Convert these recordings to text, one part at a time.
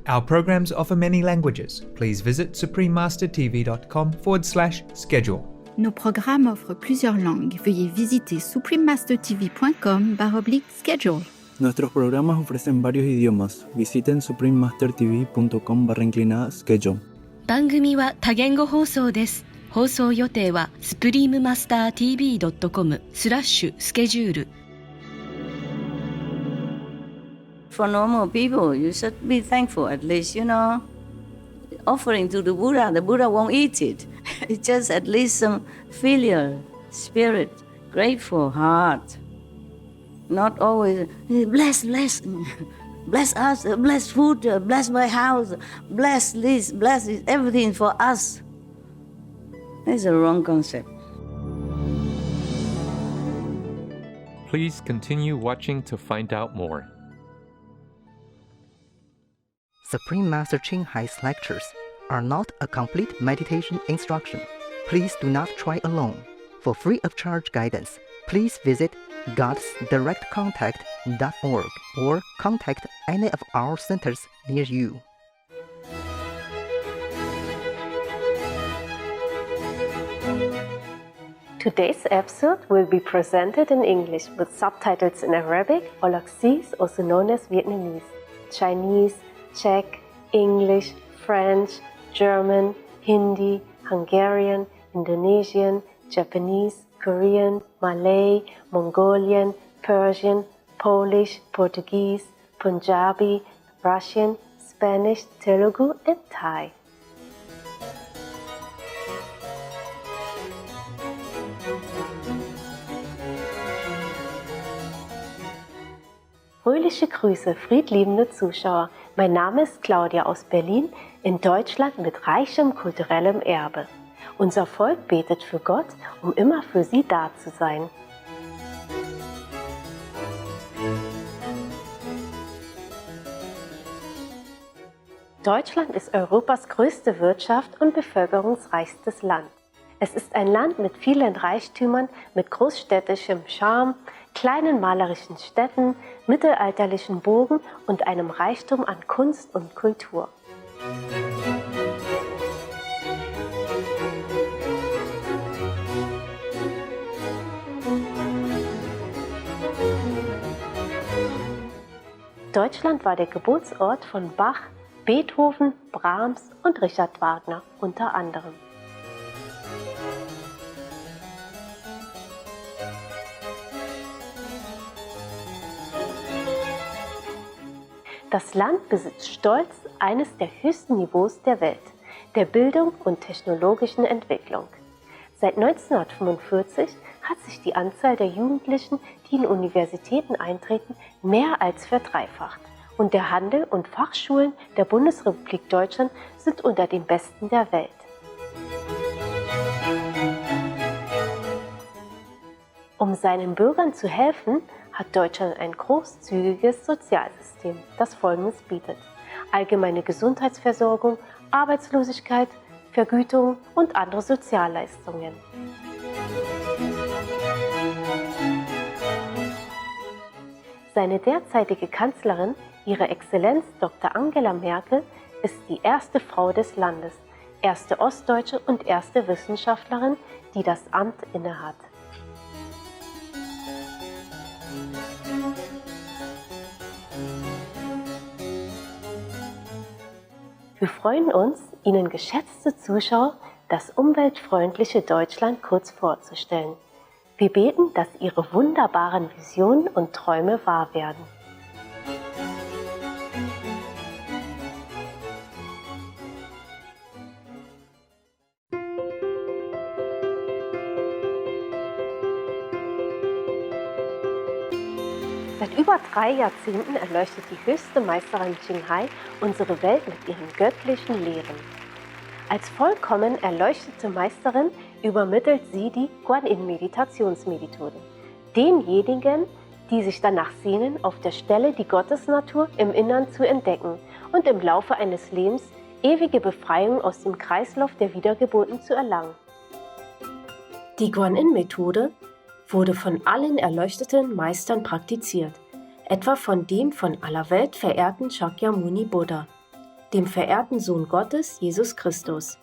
Our programs offer many languages. Please visit suprememastertv.com/schedule. Nos programmes offrent plusieurs langues. Veuillez visiter suprememastertv.com/schedule. Nuestros programas ofrecen varios idiomas. Visiten suprememastertv.com/schedule. 番組は多言語放送です。放送予定は suprememastertv.com/schedule。 For normal people, you should be thankful at least, offering to the Buddha won't eat it. It's just at least some filial spirit, grateful heart. Not always, bless, bless us, bless food, bless my house, bless this, everything for us. It's a wrong concept. Please continue watching to find out more. Supreme Master Ching Hai's lectures are not a complete meditation instruction. Please do not try alone. For free of charge guidance, please visit godsdirectcontact.org or contact any of our centers near you. Today's episode will be presented in English with subtitles in Arabic, Aulacese, also known as Vietnamese, Chinese, Czech, English, French, German, Hindi, Hungarian, Indonesian, Japanese, Korean, Malay, Mongolian, Persian, Polish, Portuguese, Punjabi, Russian, Spanish, Telugu, and Thai. Fröhliche Grüße, friedliebende Zuschauer. Mein Name ist Claudia aus Berlin, in Deutschland mit reichem kulturellem Erbe. Unser Volk betet für Gott, um immer für sie da zu sein. Deutschland ist Europas größte Wirtschaft und bevölkerungsreichstes Land. Es ist ein Land mit vielen Reichtümern, mit großstädtischem Charme, kleinen malerischen Städten, mittelalterlichen Burgen und einem Reichtum an Kunst und Kultur. Deutschland war der Geburtsort von Bach, Beethoven, Brahms und Richard Wagner unter anderem. Das Land besitzt stolz eines der höchsten Niveaus der Welt, der Bildung und technologischen Entwicklung. Seit 1945 hat sich die Anzahl der Jugendlichen, die in Universitäten eintreten, mehr als verdreifacht. Und der Handel und Fachschulen der Bundesrepublik Deutschland sind unter den besten der Welt. Um seinen Bürgern zu helfen, hat Deutschland ein großzügiges Sozialsystem, das Folgendes bietet: allgemeine Gesundheitsversorgung, Arbeitslosigkeit, Vergütung und andere Sozialleistungen. Seine derzeitige Kanzlerin, Ihre Exzellenz Dr. Angela Merkel, ist die erste Frau des Landes, erste Ostdeutsche und erste Wissenschaftlerin, die das Amt innehat. Wir freuen uns, Ihnen, geschätzte Zuschauer, das umweltfreundliche Deutschland kurz vorzustellen. Wir beten, dass Ihre wunderbaren Visionen und Träume wahr werden. Seit über 3 Jahrzehnten erleuchtet die höchste Meisterin Ching Hai unsere Welt mit ihren göttlichen Lehren. Als vollkommen erleuchtete Meisterin übermittelt sie die Guan-Yin-Meditationsmethode. Denjenigen, die sich danach sehnen, auf der Stelle die Gottesnatur im Innern zu entdecken und im Laufe eines Lebens ewige Befreiung aus dem Kreislauf der Wiedergeburten zu erlangen. Die Guan-Yin-Methode wurde von allen erleuchteten Meistern praktiziert, etwa von dem von aller Welt verehrten Shakyamuni Buddha. dem verehrten Sohn Gottes, Jesus Christus,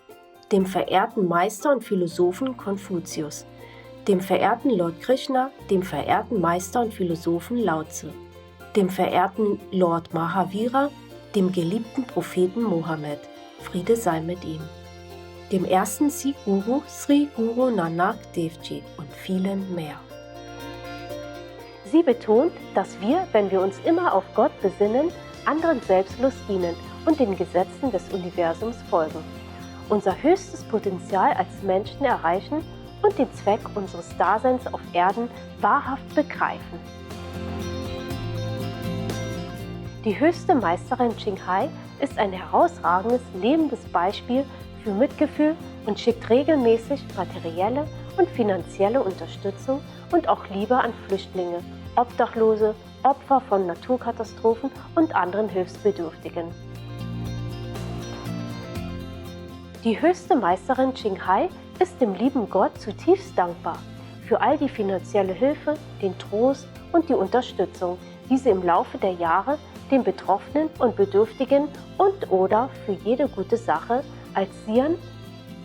dem verehrten Meister und Philosophen Konfuzius, dem verehrten Lord Krishna, dem verehrten Meister und Philosophen Lao Tzu, dem verehrten Lord Mahavira, dem geliebten Propheten Mohammed, Friede sei mit ihm, dem ersten Sikh-Guru Sri Guru Nanak Dev Ji und vielen mehr. Sie betont, dass wir, wenn wir uns immer auf Gott besinnen, anderen selbstlos dienen und den Gesetzen des Universums folgen, unser höchstes Potenzial als Menschen erreichen und den Zweck unseres Daseins auf Erden wahrhaft begreifen. Die höchste Meisterin Qinghai ist ein herausragendes, lebendes Beispiel für Mitgefühl und schickt regelmäßig materielle und finanzielle Unterstützung und auch Liebe an Flüchtlinge, Obdachlose, Opfer von Naturkatastrophen und anderen Hilfsbedürftigen. Die höchste Meisterin Qinghai ist dem lieben Gott zutiefst dankbar für all die finanzielle Hilfe, den Trost und die Unterstützung, die sie im Laufe der Jahre den Betroffenen und Bedürftigen und/oder für jede gute Sache als Siren,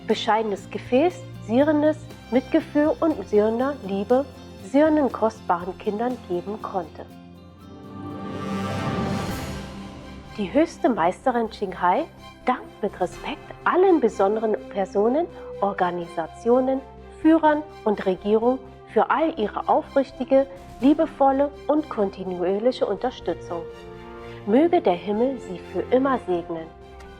bescheidenes Gefäß, sierendes Mitgefühl und sirender Liebe, sirenden kostbaren Kindern geben konnte. Die höchste Meisterin Qinghai dankt mit Respekt allen besonderen Personen, Organisationen, Führern und Regierungen für all ihre aufrichtige, liebevolle und kontinuierliche Unterstützung. Möge der Himmel sie für immer segnen.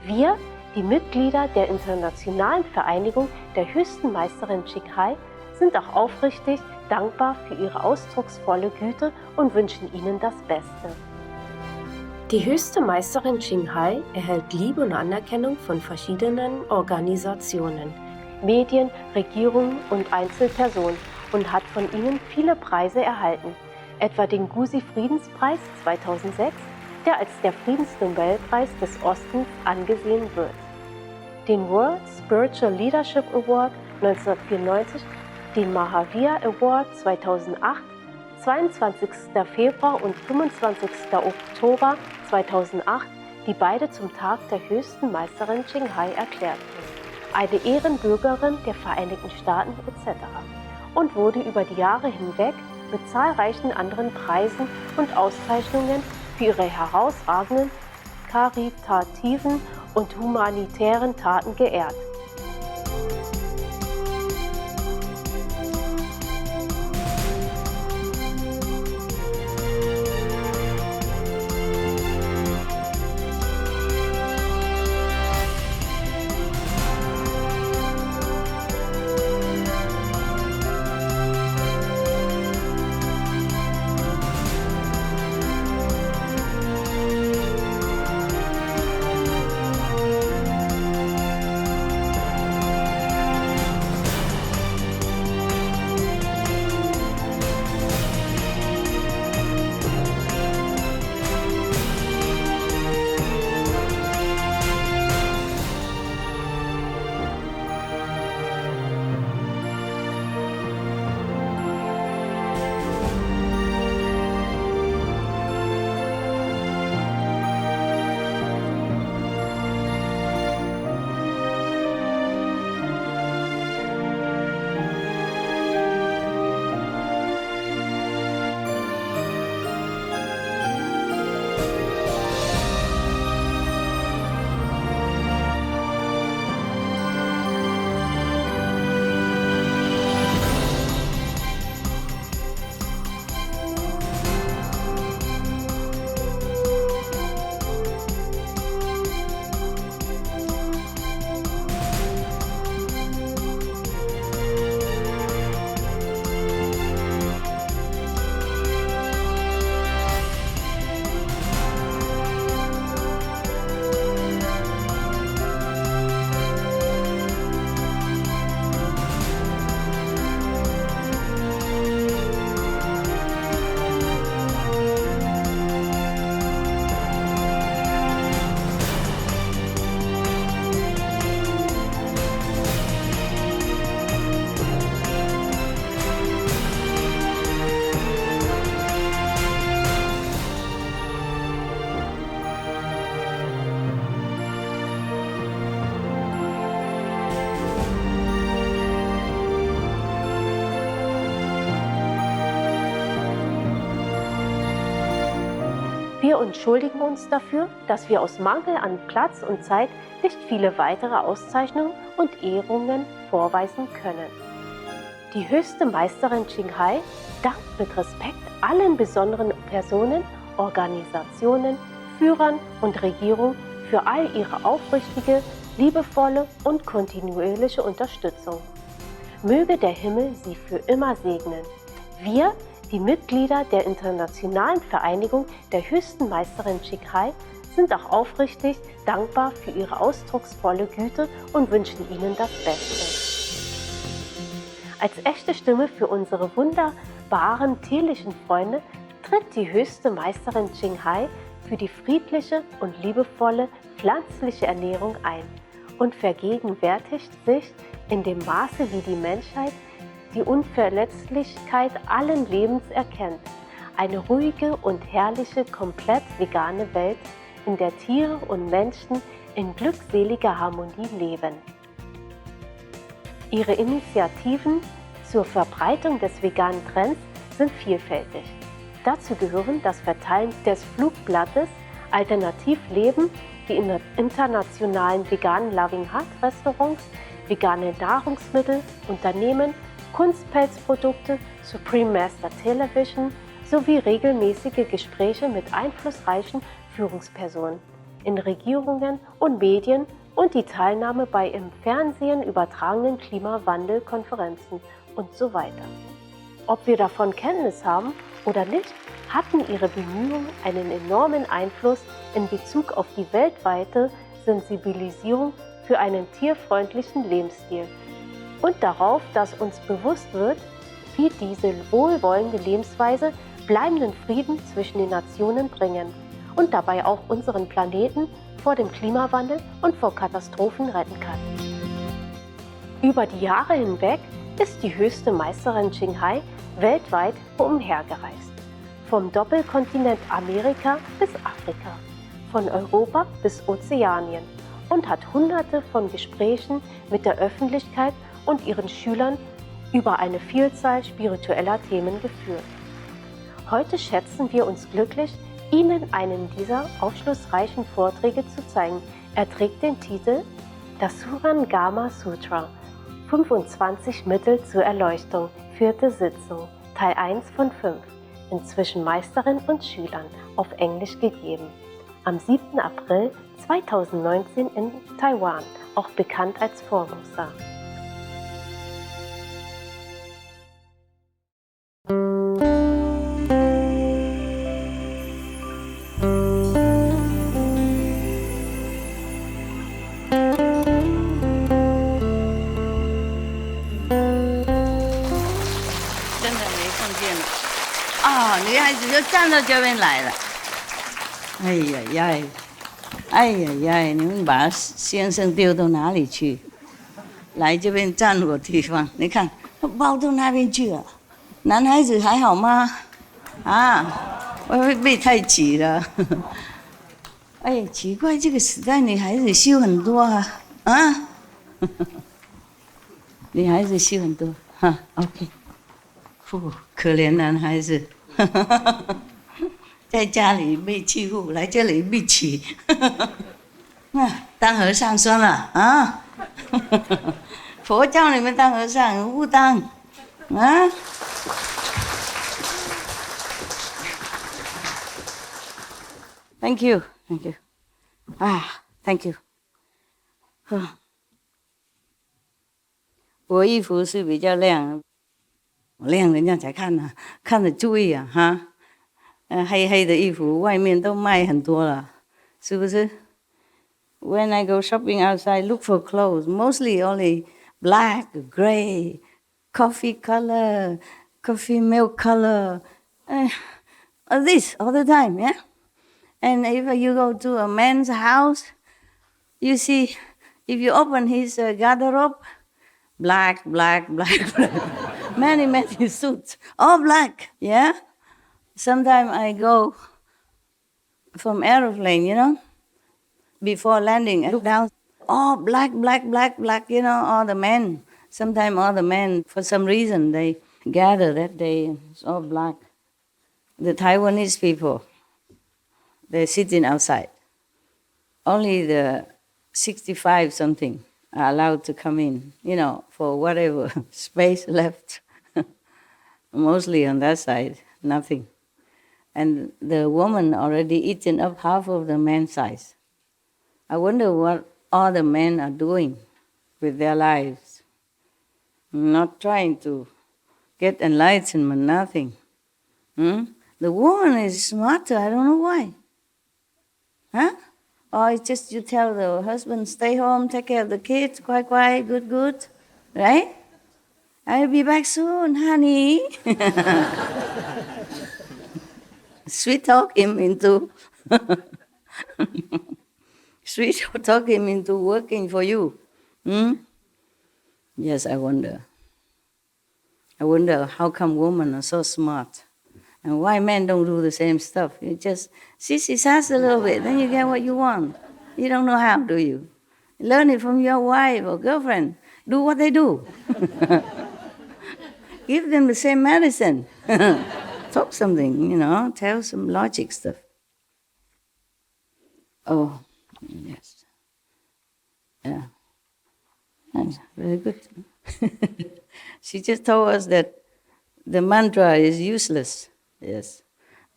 Wir, die Mitglieder der Internationalen Vereinigung der höchsten Meisterin Qinghai, sind auch aufrichtig dankbar für ihre ausdrucksvolle Güte und wünschen ihnen das Beste. Die höchste Meisterin Qinghai erhält Liebe und Anerkennung von verschiedenen Organisationen, Medien, Regierungen und Einzelpersonen und hat von ihnen viele Preise erhalten, etwa den Gusi-Friedenspreis 2006, der als der Friedensnobelpreis des Ostens angesehen wird, den World Spiritual Leadership Award 1994, den Mahavir Award 2008, 22. Februar und 25. Oktober 2008, die beide zum Tag der höchsten Meisterin Qinghai erklärt wurden, eine Ehrenbürgerin der Vereinigten Staaten etc. und wurde über die Jahre hinweg mit zahlreichen anderen Preisen und Auszeichnungen für ihre herausragenden, karitativen und humanitären Taten geehrt. Wir entschuldigen uns dafür, dass wir aus Mangel an Platz und Zeit nicht viele weitere Auszeichnungen und Ehrungen vorweisen können. Die höchste Meisterin Qinghai dankt mit Respekt allen besonderen Personen, Organisationen, Führern und Regierungen für all ihre aufrichtige, liebevolle und kontinuierliche Unterstützung. Möge der Himmel sie für immer segnen. Wir, die Mitglieder der Internationalen Vereinigung der höchsten Meisterin Qinghai, sind auch aufrichtig dankbar für ihre ausdrucksvolle Güte und wünschen Ihnen das Beste. Als echte Stimme für unsere wunderbaren tierlichen Freunde tritt die höchste Meisterin Qinghai für die friedliche und liebevolle pflanzliche Ernährung ein und vergegenwärtigt sich in dem Maße, wie die Menschheit die Unverletzlichkeit allen Lebens erkennt, eine ruhige und herrliche, komplett vegane Welt, in der Tiere und Menschen in glückseliger Harmonie leben. Ihre Initiativen zur Verbreitung des veganen Trends sind vielfältig. Dazu gehören das Verteilen des Flugblattes Alternativleben, die internationalen veganen Loving Heart Restaurants, vegane Nahrungsmittel, Unternehmen, Kunstpelzprodukte, Supreme Master Television sowie regelmäßige Gespräche mit einflussreichen Führungspersonen in Regierungen und Medien und die Teilnahme bei im Fernsehen übertragenen Klimawandelkonferenzen und so weiter. Ob wir davon Kenntnis haben oder nicht, hatten ihre Bemühungen einen enormen Einfluss in Bezug auf die weltweite Sensibilisierung für einen tierfreundlichen Lebensstil und darauf, dass uns bewusst wird, wie diese wohlwollende Lebensweise bleibenden Frieden zwischen den Nationen bringen und dabei auch unseren Planeten vor dem Klimawandel und vor Katastrophen retten kann. Über die Jahre hinweg ist die höchste Meisterin Qinghai weltweit umhergereist. Vom Doppelkontinent Amerika bis Afrika, von Europa bis Ozeanien und hat Hunderte von Gesprächen mit der Öffentlichkeit und ihren Schülern über eine Vielzahl spiritueller Themen geführt. Heute schätzen wir uns glücklich, Ihnen einen dieser aufschlussreichen Vorträge zu zeigen. Er trägt den Titel Das Surangama Sutra, 25 Mittel zur Erleuchtung, 4. Sitzung, Teil 1 von 5, inzwischen Meisterin und Schülern, auf Englisch gegeben. Am 7. April 2019 in Taiwan, auch bekannt als Formosa.啊，女孩子就站到这边来了。哎呀呀，哎呀呀，你们把先生丢到哪里去？来这边站我地方，你看抱到那边去了。男孩子还好吗？啊，会不会被太挤了？哎，奇怪，这个时代女孩子修很多啊，啊，女孩子修很多，哈 ，OK。可怜男孩子，在家里被欺负，来这里被欺。当和尚算了啊！佛教你们当和尚，不当啊！Thank you, thank you. thank you. 我衣服是比较亮。亮人家才看呢，看着注意啊哈。黑黑的衣服外面都卖很多了，是不是 ？When I go shopping outside, look for clothes. Mostly only black, gray, coffee color, coffee milk color. This all the time, yeah. And if you go to a man's house, you see, if you open his garderobe, black, black, black, black. Many suits, all black, yeah? Sometimes I go from aeroplane, you know, before landing, I look down, all black, black, black, black, you know, all the men. Sometimes all the men, for some reason, they gather that day, it's all black. The Taiwanese people, they're sitting outside. Only the 65 something are allowed to come in, for whatever space left. Mostly on that side, nothing. And the woman already eaten up half of the man's size. I wonder what all the men are doing with their lives. Not trying to get enlightenment, nothing. The woman is smarter, I don't know why. Huh? Or it's just you tell the husband, stay home, take care of the kids, quiet, good, right? I'll be back soon, honey. Sweet talk him into working for you. Yes, I wonder. I wonder how come women are so smart and why men don't do the same stuff. You just sissy sass a little bit, then you get what you want. You don't know how, do you? Learn it from your wife or girlfriend. Do what they do. Give them the same medicine. Talk something, tell some logic stuff. Oh, yes. Yeah. That's very good. She just told us that the mantra is useless, yes,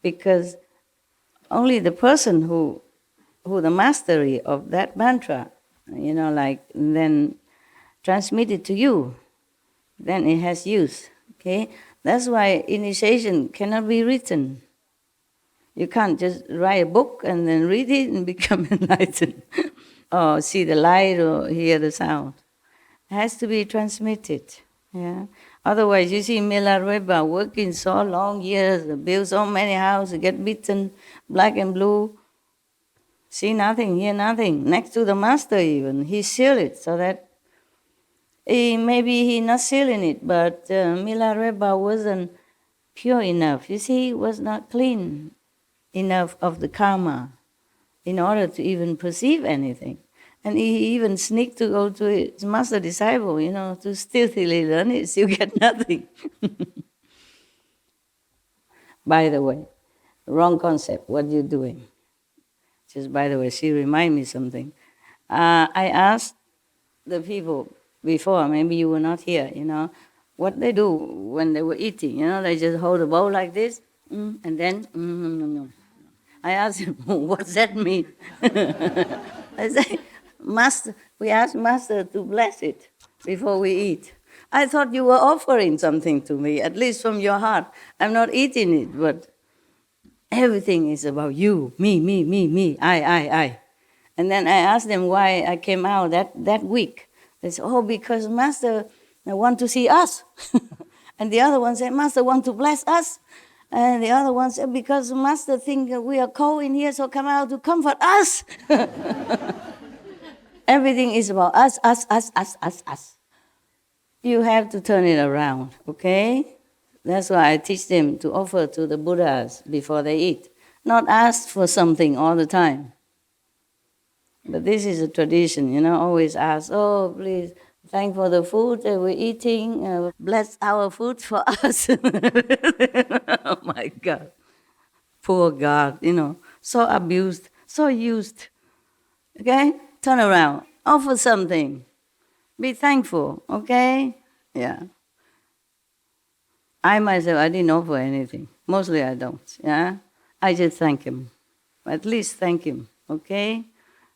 because only the person who the mastery of that mantra, then transmit it to you, then it has use, okay? That's why initiation cannot be written. You can't just write a book and then read it and become enlightened, or see the light or hear the sound. It has to be transmitted. Yeah. Otherwise, you see Milarepa working so long years, build so many houses, get beaten, black and blue, see nothing, hear nothing. Next to the master even, he sealed it so that maybe he not sealing it, but Milarepa wasn't pure enough. You see, he was not clean enough of the karma in order to even perceive anything. And he even sneaked to go to his master disciple, to stealthily learn it, still get nothing. By the way, wrong concept, what you doing? Just by the way, she reminded me something. I asked the people before, maybe you were not here, what they do when they were eating. They just hold the bowl like this, and then, I asked him, what's that mean? I say, Master, we asked Master to bless it before we eat. I thought you were offering something to me, at least from your heart. I'm not eating it, but everything is about you, me, I. And then I asked them why I came out that week. They said, because Master want to see us. And the other one said, Master want to bless us. And the other one said, because Master think we are cold in here, so come out to comfort us. Everything is about us. You have to turn it around, okay? That's why I teach them to offer to the Buddhas before they eat. Not ask for something all the time. But this is a tradition, always ask, please, thank for the food that we're eating. Bless our food for us. Oh my God. Poor God, so abused, so used. Okay? Turn around. Offer something. Be thankful, okay? Yeah. I myself, I didn't offer anything. Mostly I don't, yeah? I just thank him. At least thank him, okay?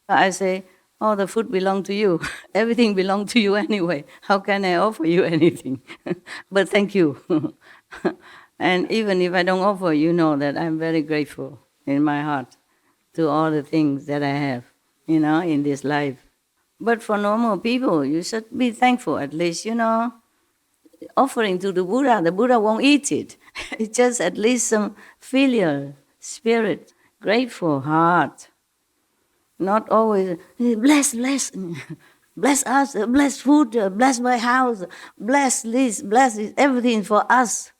I say, the food belongs to you. Everything belongs to you anyway. How can I offer you anything? But thank you. And even if I don't offer, you know that I'm very grateful in my heart to all the things that I have, in this life. But for normal people, you should be thankful at least, offering to the Buddha won't eat it. It's just at least some filial spirit, grateful heart. Not always, bless, bless us, bless food, bless my house, bless this, everything for us.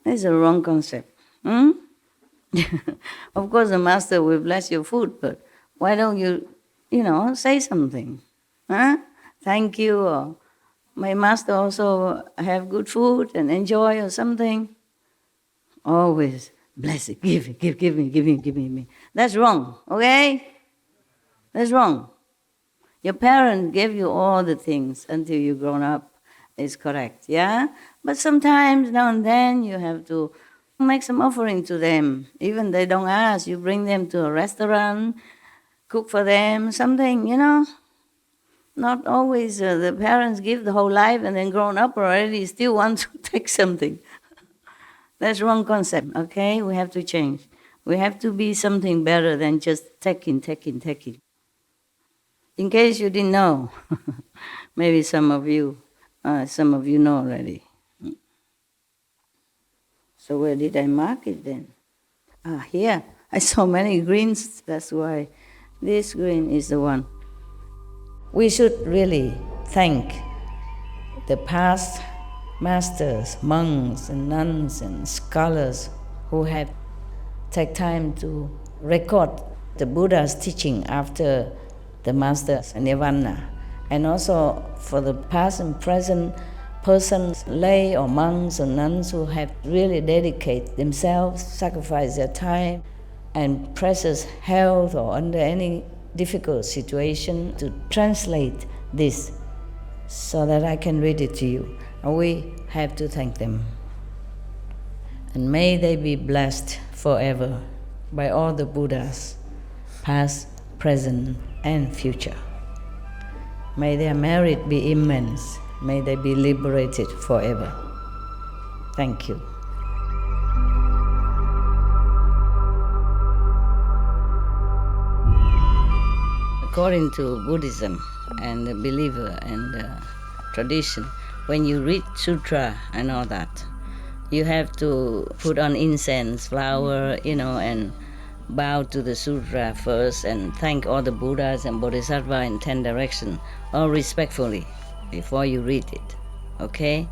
That's a wrong concept. Of course, the master will bless your food, but why don't you, say something? Huh? Thank you, or my master also have good food and enjoy or something. Always bless it, give it, give me. That's wrong, okay? That's wrong. Your parents gave you all the things until you grown up. Is correct, yeah? But sometimes, now and then, you have to make some offering to them. Even they don't ask, you bring them to a restaurant, cook for them, something, Not always the parents give the whole life and then grown up already still want to take something. That's wrong concept, okay? We have to change. We have to be something better than just taking. In case you didn't know, maybe some of you know already. So where did I mark it then? Here. I saw many greens, that's why this green is the one. We should really thank the past masters, monks and nuns and scholars who have taken time to record the Buddha's teaching after the master's nirvana. And also for the past and present persons, lay or monks or nuns who have really dedicated themselves, sacrificed their time and precious health or under any difficult situation to translate this so that I can read it to you. And we have to thank them. And may they be blessed forever by all the Buddhas, past, present, and future. May their merit be immense. May they be liberated forever. Thank you. According to Buddhism and the believer and the tradition, when you read sutra and all that, you have to put on incense, flower, and bow to the sutra first and thank all the Buddhas and Bodhisattvas in 10 directions, all respectfully, before you read it, okay?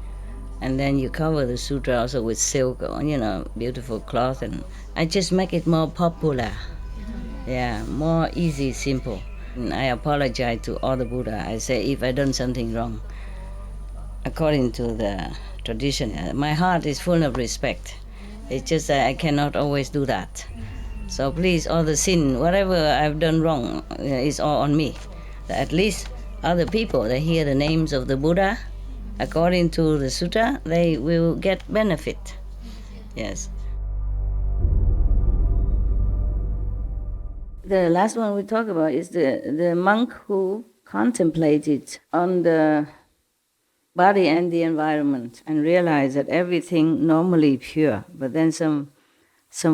And then you cover the sutra also with silk or, beautiful cloth, and I just make it more popular. Yeah, more easy, simple. And I apologize to all the Buddha. I say if I done something wrong, according to the tradition, my heart is full of respect. It's just that I cannot always do that. So please, all the sin, whatever I've done wrong, is all on me. At least other people, they hear the names of the Buddha, according to the sutta, they will get benefit. Yes. The last one we talk about is the monk who contemplated on the body and the environment and realized that everything normally pure, but then some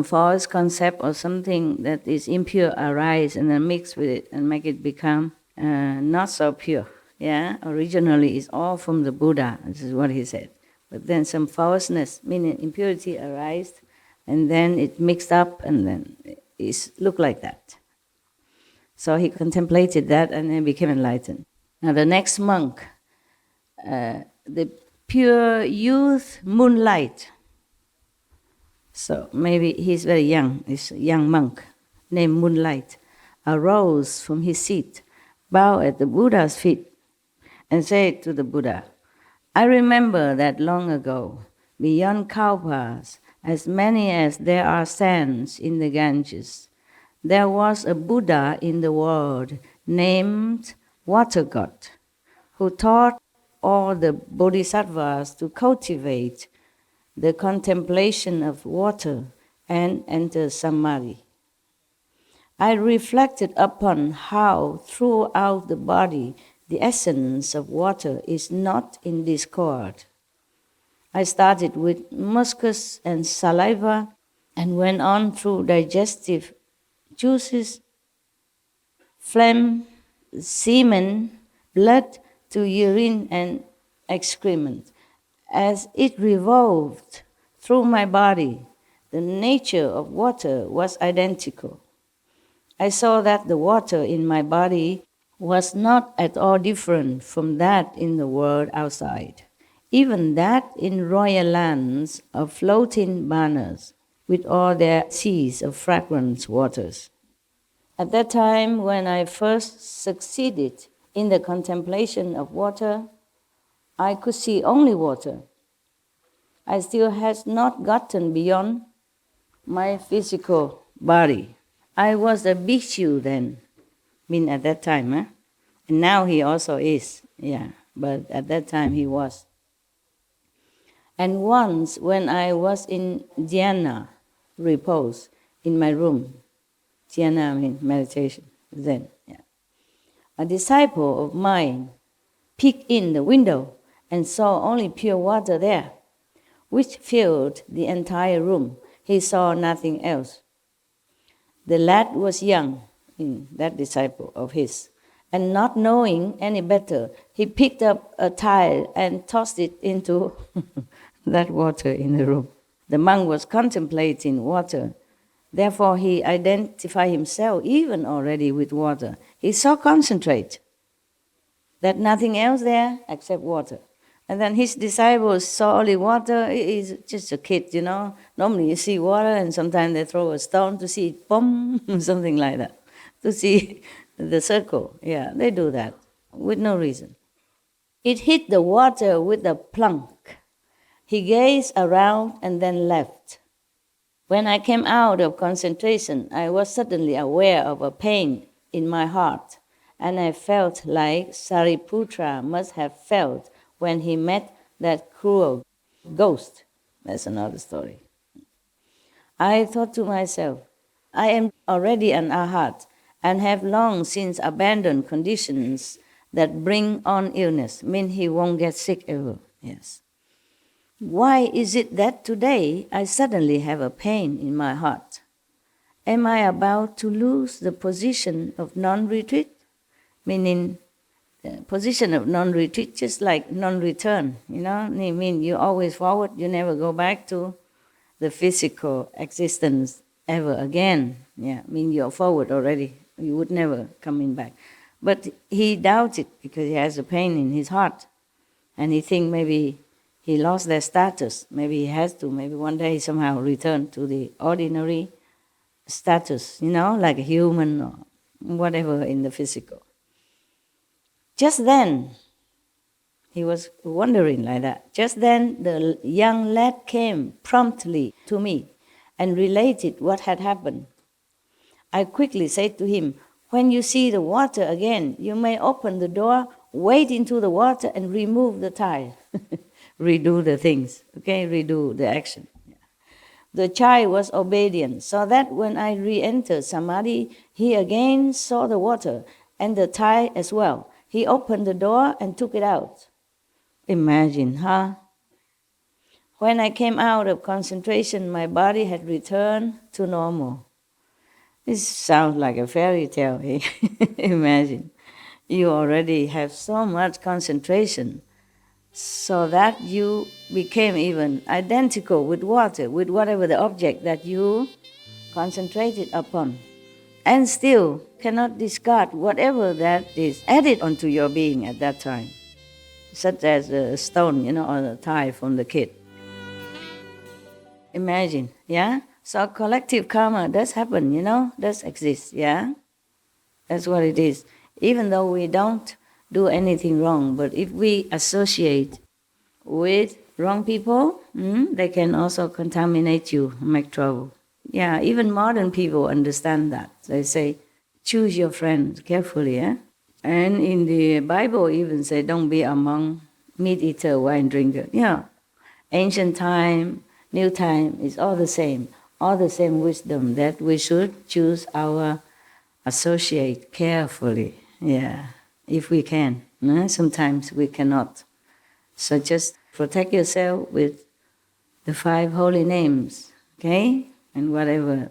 false concept or something that is impure arise and then mix with it and make it become not so pure. Yeah, originally it's all from the Buddha. This is what he said. But then some falseness, meaning impurity, arise, and then it mixed up, and then it looked like that. So he contemplated that and then became enlightened. Now the next monk, the pure youth moonlight. So maybe he's very young, he's a young monk named Moonlight, arose from his seat, bowed at the Buddha's feet, and said to the Buddha, I remember that long ago, beyond Kalpas, as many as there are sands in the Ganges, there was a Buddha in the world named Water God, who taught all the Bodhisattvas to cultivate the contemplation of water and enter samadhi. I reflected upon how throughout the body the essence of water is not in discord. I started with mucus and saliva and went on through digestive juices, phlegm, semen, blood to urine and excrement. As it revolved through my body, the nature of water was identical. I saw that the water in my body was not at all different from that in the world outside, even that in royal lands of floating banners with all their seas of fragrant waters. At that time, when I first succeeded in the contemplation of water, I could see only water. I still had not gotten beyond my physical body. I was a bhikshu then, at that time, and now he also is, but at that time he was. And once when I was in dhyana, repose, in my room, dhyana means meditation, Zen, a disciple of mine peeked in the window and saw only pure water there, which filled the entire room. He saw nothing else. The lad was young, that disciple of his, and not knowing any better, he picked up a tile and tossed it into that water in the room. The monk was contemplating water. Therefore, he identified himself even already with water. He so concentrated that nothing else there except water. And then his disciples saw only water. He's just a kid, Normally you see water and sometimes they throw a stone to see it, boom, something like that, to see the circle. Yeah, they do that with no reason. It hit the water with a plunk. He gazed around and then left. When I came out of concentration, I was suddenly aware of a pain in my heart, and I felt like Sariputra must have felt when he met that cruel ghost. That's another story. I thought to myself, I am already an arhat and have long since abandoned conditions that bring on illness, mean he won't get sick ever. Yes. Why is it that today I suddenly have a pain in my heart? Am I about to lose the position of non-retreat? Meaning, position of non-retreat, just like non-return, I mean, you always forward, you never go back to the physical existence ever again. I mean, you're forward already. You would never coming back. But he doubts it because he has a pain in his heart. And he thinks maybe he lost their status. Maybe he has to. Maybe one day he somehow return to the ordinary status, like a human or whatever in the physical. Just then, he was wondering like that. Just then, the young lad came promptly to me and related what had happened. I quickly said to him, when you see the water again, you may open the door, wade into the water and remove the tile. Redo the things, redo the action. The child was obedient, so that when I re-entered Samadhi, he again saw the water and the tile as well. He opened the door and took it out. Imagine, huh? When I came out of concentration, my body had returned to normal. This sounds like a fairy tale. Imagine, you already have so much concentration so that you became even identical with water, with whatever the object that you concentrated upon, and still cannot discard whatever that is added onto your being at that time, such as a stone, or a tile from the kid. Imagine, So collective karma does happen, does exist, That's what it is. Even though we don't do anything wrong, but if we associate with wrong people, they can also contaminate you, make trouble. Even modern people understand that. They say, choose your friends carefully, And in the Bible even say, don't be among meat eater, wine drinker. Ancient time, new time, is all the same wisdom that we should choose our associate carefully, if we can. Sometimes we cannot. So just protect yourself with the 5 holy names, And whatever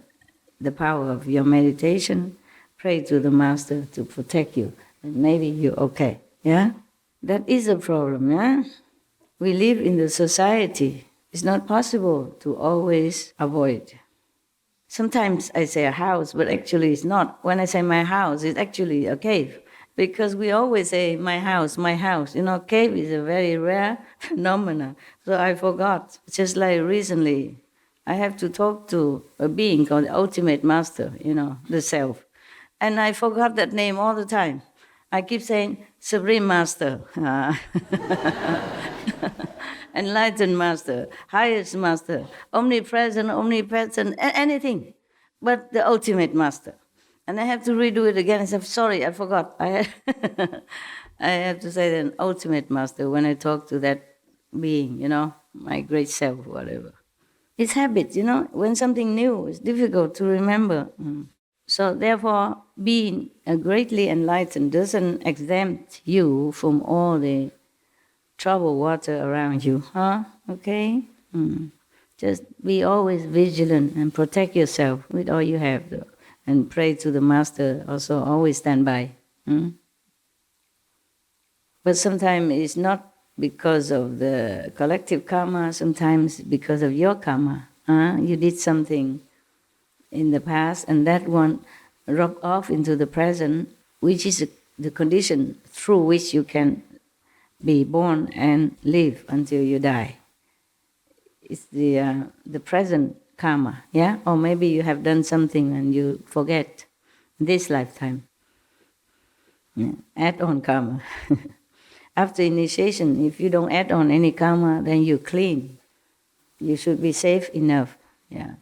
the power of your meditation, pray to the Master to protect you, and maybe you're okay, That is a problem, We live in the society. It's not possible to always avoid. Sometimes I say a house, but actually it's not. When I say my house, it's actually a cave. Because we always say, my house, my house. Cave is a very rare phenomenon. So I forgot. Just like recently, I have to talk to a being called the Ultimate Master, the Self. And I forgot that name all the time. I keep saying, Supreme Master. enlightened master, highest master, omnipresent, anything, but the ultimate master. And I have to redo it again. I said, sorry, I forgot. I have to say the ultimate master when I talk to that being, my great self, whatever. It's habit, when something new is difficult to remember. So therefore, being greatly enlightened doesn't exempt you from all the troubled water around you, okay? Just be always vigilant and protect yourself with all you have, though. And pray to the master, also always stand by. But sometimes it's not because of the collective karma, sometimes because of your karma. You did something in the past, and that one rub off into the present, which is the condition through which you can be born and live until you die. It's the present karma, yeah? Or maybe you have done something and you forget this lifetime. Yeah. Add on karma. After initiation, if you don't add on any karma, then you're clean. You should be safe enough, yeah.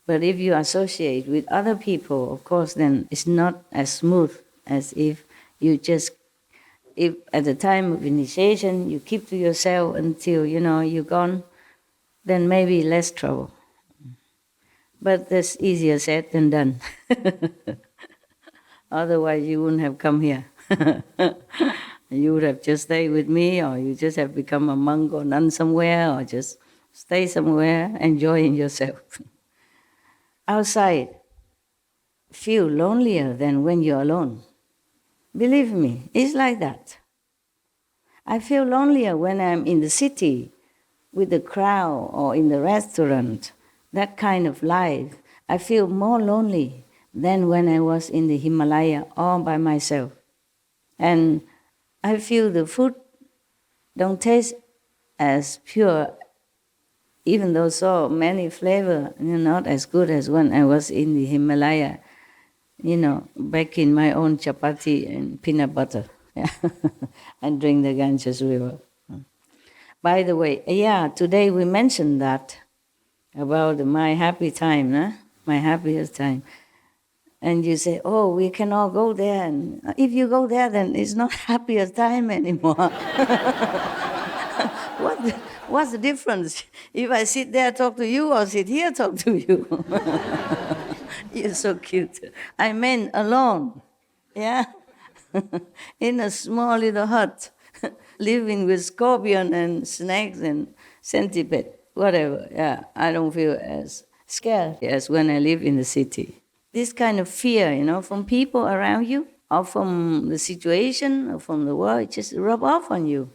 But if you associate with other people, of course, then it's not as smooth as if you just, if at the time of initiation you keep to yourself until, you're gone, then maybe less trouble. But that's easier said than done. Otherwise you wouldn't have come here. You would have just stayed with me, or you just have become a monk or nun somewhere, or just stay somewhere enjoying yourself. Outside, feel lonelier than when you're alone. Believe me, it's like that. I feel lonelier when I'm in the city with the crowd or in the restaurant, that kind of life. I feel more lonely than when I was in the Himalaya all by myself. And I feel the food don't taste as pure, even though so many flavor, not as good as when I was in the Himalaya, back in my own chapati and peanut butter, and drink the Ganges River. By the way, today we mentioned that about my happy time, my happiest time. And you say, oh, we can all go there. And if you go there, then it's not happiest time anymore. What's the difference? If I sit there, talk to you, or sit here, talk to you? You're so cute. I meant alone, yeah? In a small little hut, living with scorpion and snakes and centipede, whatever. Yeah, I don't feel as scared as when I live in the city. This kind of fear, from people around you, or from the situation, or from the world, it just rub off on you.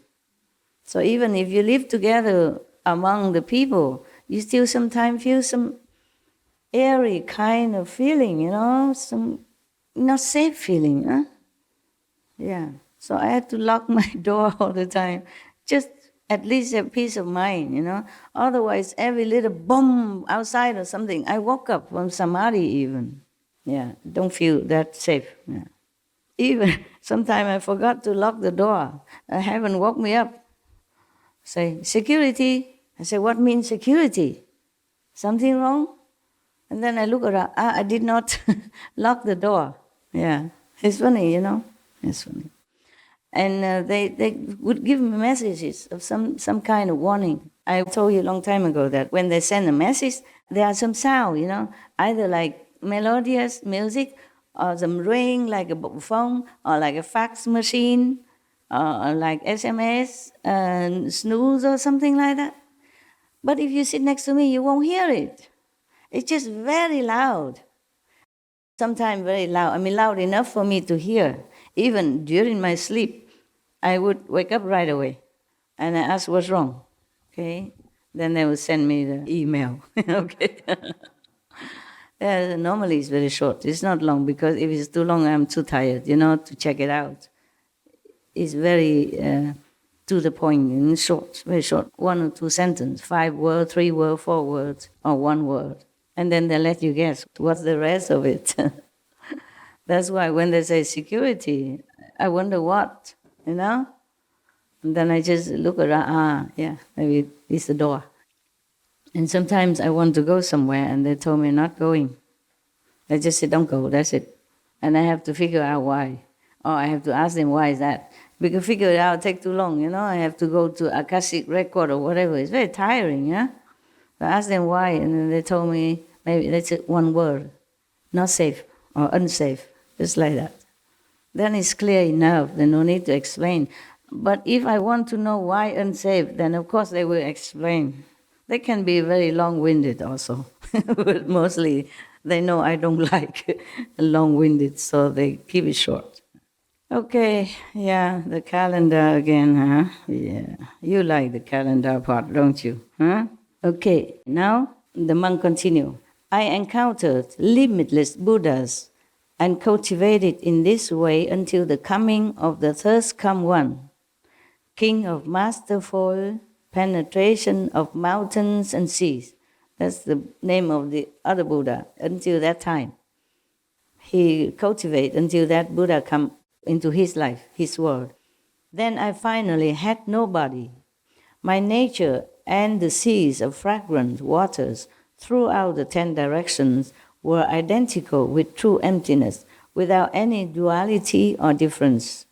So even if you live together among the people, you still sometimes feel some airy kind of feeling, some not safe feeling, Yeah. So I had to lock my door all the time, just at least a peace of mind, Otherwise, every little boom outside or something, I woke up from samadhi even. Yeah, don't feel that safe. Yeah. Even sometimes I forgot to lock the door. Heaven woke me up. Say, security. I say, what means security? Something wrong? And then I look around. I did not lock the door. Yeah, it's funny, It's funny. And they would give me messages of some kind of warning. I told you a long time ago that when they send a message, there are some sound, either like melodious music, or some ring like a phone, or like a fax machine, or like SMS, snooze or something like that. But if you sit next to me, you won't hear it. It's just very loud. Sometimes very loud. Loud enough for me to hear. Even during my sleep, I would wake up right away, and I ask what's wrong. Okay, then they would send me the email. Okay. Normally it's very short. It's not long, because if it's too long, I'm too tired, to check it out. It's very to the point, and short, very short. 1 or 2 sentences, 5 words, 3 words, 4 words, or 1 word. And then they let you guess what's the rest of it. That's why when they say security, I wonder what, And then I just look around, yeah, maybe it's the door. And sometimes I want to go somewhere and they told me not going. They just say, don't go, that's it. And I have to figure out why. Or I have to ask them, why is that? Because figure it out take too long, I have to go to Akashic record or whatever. It's very tiring, yeah? So I asked them why, and then they told me, maybe that's one word, not safe or unsafe, just like that. Then it's clear enough, there's no need to explain. But if I want to know why unsafe, then of course they will explain. They can be very long-winded also, but mostly they know I don't like long-winded, so they keep it short. Okay, yeah, the calendar again, huh? Yeah, you like the calendar part, don't you? Huh? Okay, now the monk continue. I encountered limitless Buddhas and cultivated in this way until the coming of the first come one, king of masterful penetration of mountains and seas. That's the name of the other Buddha. Until that time, he cultivated until that Buddha come into his life, his world. Then I finally had nobody. My nature and the seas of fragrant waters throughout the 10 directions were identical with true emptiness, without any duality or difference.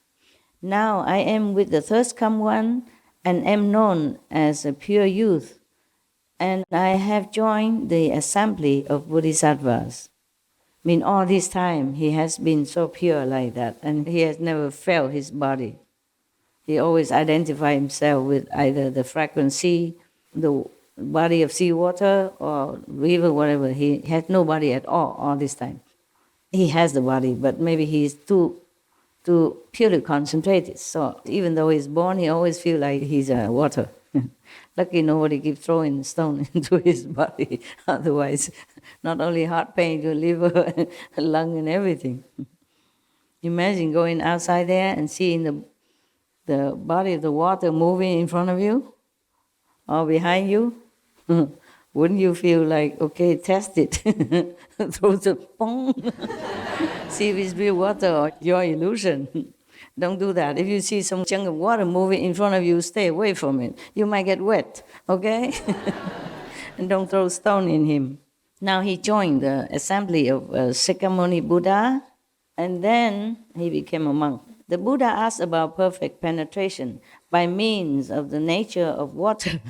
Now I am with the first come one and am known as a pure youth, and I have joined the assembly of Bodhisattvas. I mean, all this time he has been so pure like that, and he has never felt his body. He always identified himself with either the fragrant sea, the body of seawater, or river, whatever. He had no body at all this time. He has the body, but maybe he's too purely concentrated. So even though he's born, he always feels like he's water. Lucky nobody keeps throwing stone into his body. Otherwise, not only heart pain, your liver, lung, and everything. Imagine going outside there and seeing the body of the water moving in front of you or behind you. Wouldn't you feel like, okay, test it? Throw the pong. See if it's real water or your illusion. Don't do that. If you see some chunk of water moving in front of you, stay away from it. You might get wet, okay? And don't throw stone in him. Now he joined the assembly of Shakyamuni Buddha, and then he became a monk. The Buddha asked about perfect penetration by means of the nature of water.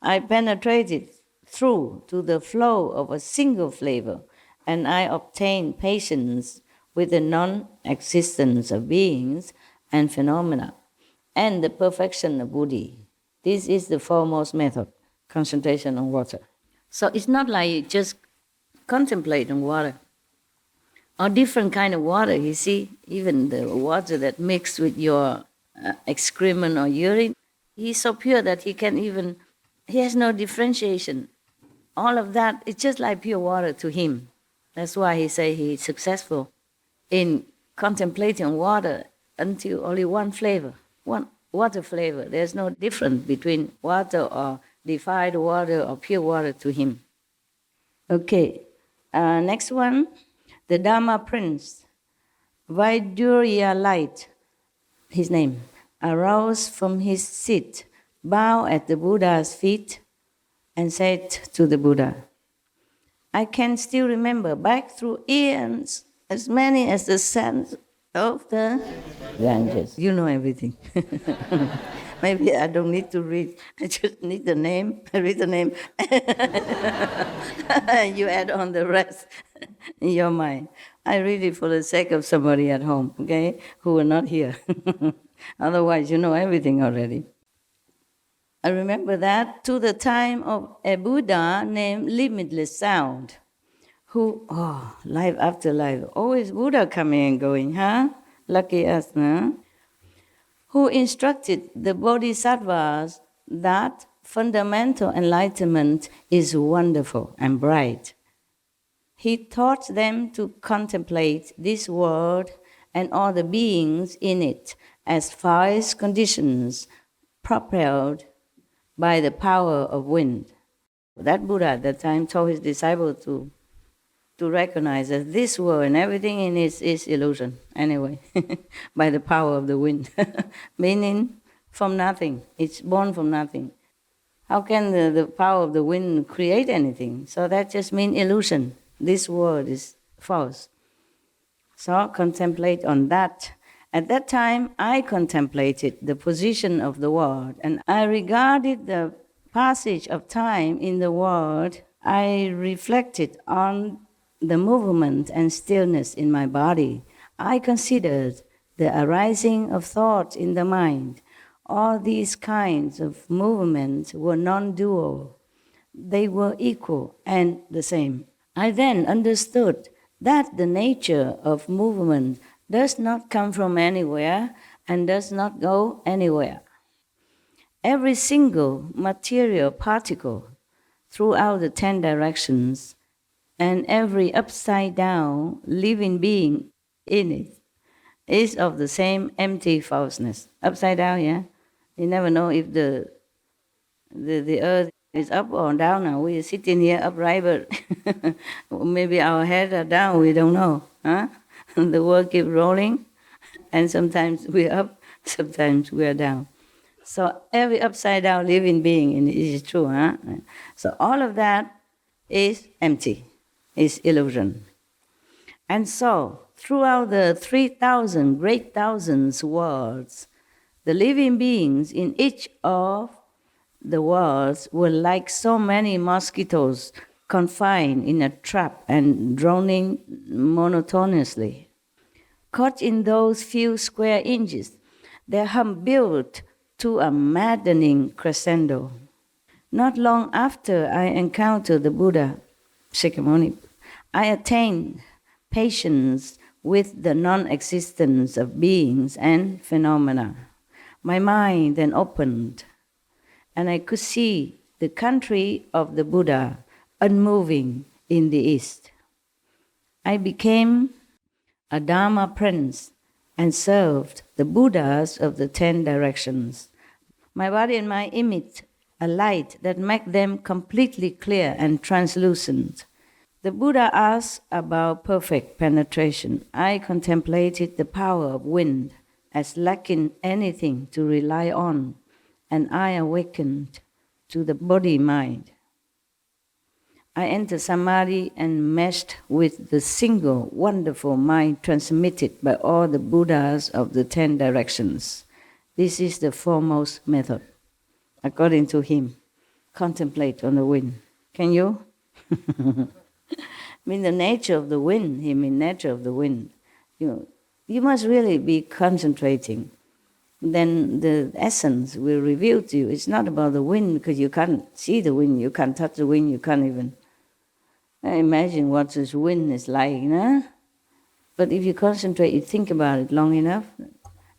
I penetrated through to the flow of a single flavor, and I obtained patience with the non-existence of beings and phenomena, and the perfection of Bodhi. This is the foremost method, concentration on water. So it's not like just contemplate on water, or different kind of water, you see, even the water that mixed with your excrement or urine, he's so pure that he has no differentiation. All of that, it's just like pure water to him. That's why he say he's successful in contemplating water until only one flavor, one water flavor. There's no difference between water or defiled water or pure water to him. Okay, next one, the Dharma Prince, Vaidurya Light, his name, arose from his seat, bowed at the Buddha's feet, and said to the Buddha, I can still remember back through eons, as many as the sands of the Ganges. You know everything. Maybe I don't need to read. I just need the name. I read the name. You add on the rest in your mind. I read it for the sake of somebody at home, okay, who are not here. Otherwise, you know everything already. I remember that to the time of a Buddha named Limitless Sound, who, life after life, always Buddha coming and going, huh? Lucky us, huh? Who instructed the Bodhisattvas that fundamental enlightenment is wonderful and bright. He taught them to contemplate this world and all the beings in it as forest conditions propelled by the power of wind. That Buddha at that time told his disciples to recognize that this world and everything in it is illusion, anyway, by the power of the wind. Meaning, from nothing. It's born from nothing. How can the power of the wind create anything? So that just means illusion. This world is false. So contemplate on that. At that time, I contemplated the position of the world, and I regarded the passage of time in the world. I reflected on the movement and stillness in my body. I considered the arising of thoughts in the mind. All these kinds of movements were non-dual. They were equal and the same. I then understood that the nature of movement does not come from anywhere and does not go anywhere. Every single material particle throughout the 10 directions and every upside-down living being in it is of the same empty falseness. Upside down, yeah? You never know if the earth is up or down now. We are sitting here upright, but maybe our heads are down, we don't know. Huh? The world keeps rolling, and sometimes we're up, sometimes we're down. So every upside-down living being in it is true. Huh? So all of that is empty, is illusion. And so, throughout the 3,000 great thousands worlds, the living beings in each of the worlds were like so many mosquitoes confined in a trap and droning monotonously. Caught in those few square inches, their hum built to a maddening crescendo. Not long after I encountered the Buddha, Shakyamuni, I attained patience with the non-existence of beings and phenomena. My mind then opened, and I could see the country of the Buddha unmoving in the east. I became a Dharma prince and served the Buddhas of the 10 directions. My body and mind emit a light that makes them completely clear and translucent. The Buddha asked about perfect penetration. I contemplated the power of wind as lacking anything to rely on, and I awakened to the body-mind. I entered Samadhi and meshed with the single wonderful mind transmitted by all the Buddhas of the 10 directions. This is the foremost method, according to him. Contemplate on the wind. Can you? I mean the nature of the wind, he means nature of the wind. You must really be concentrating. Then the essence will reveal to you. It's not about the wind because you can't see the wind, you can't touch the wind, you can't even imagine what this wind is like. Nah? But if you concentrate, you think about it long enough,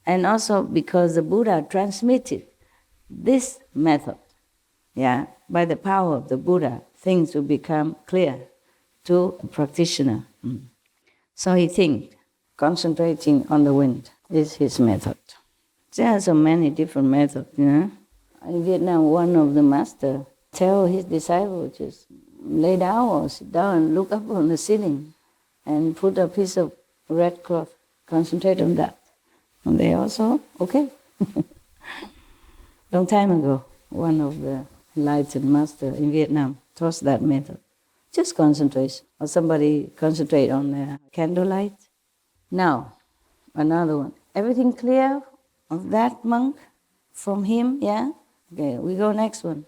and also because the Buddha transmitted this method, yeah, by the power of the Buddha, things will become clear to a practitioner. So he thinks, concentrating on the wind is his method. There are so many different methods, In Vietnam, one of the masters tell his disciples just lay down or sit down and look up on the ceiling and put a piece of red cloth, concentrate on that. And they also, okay. Long time ago, one of the enlightened masters in Vietnam taught that method. Just concentration. Or somebody concentrate on the candlelight. Now, another one. Everything clear of that monk from him, yeah? Okay, we go next one.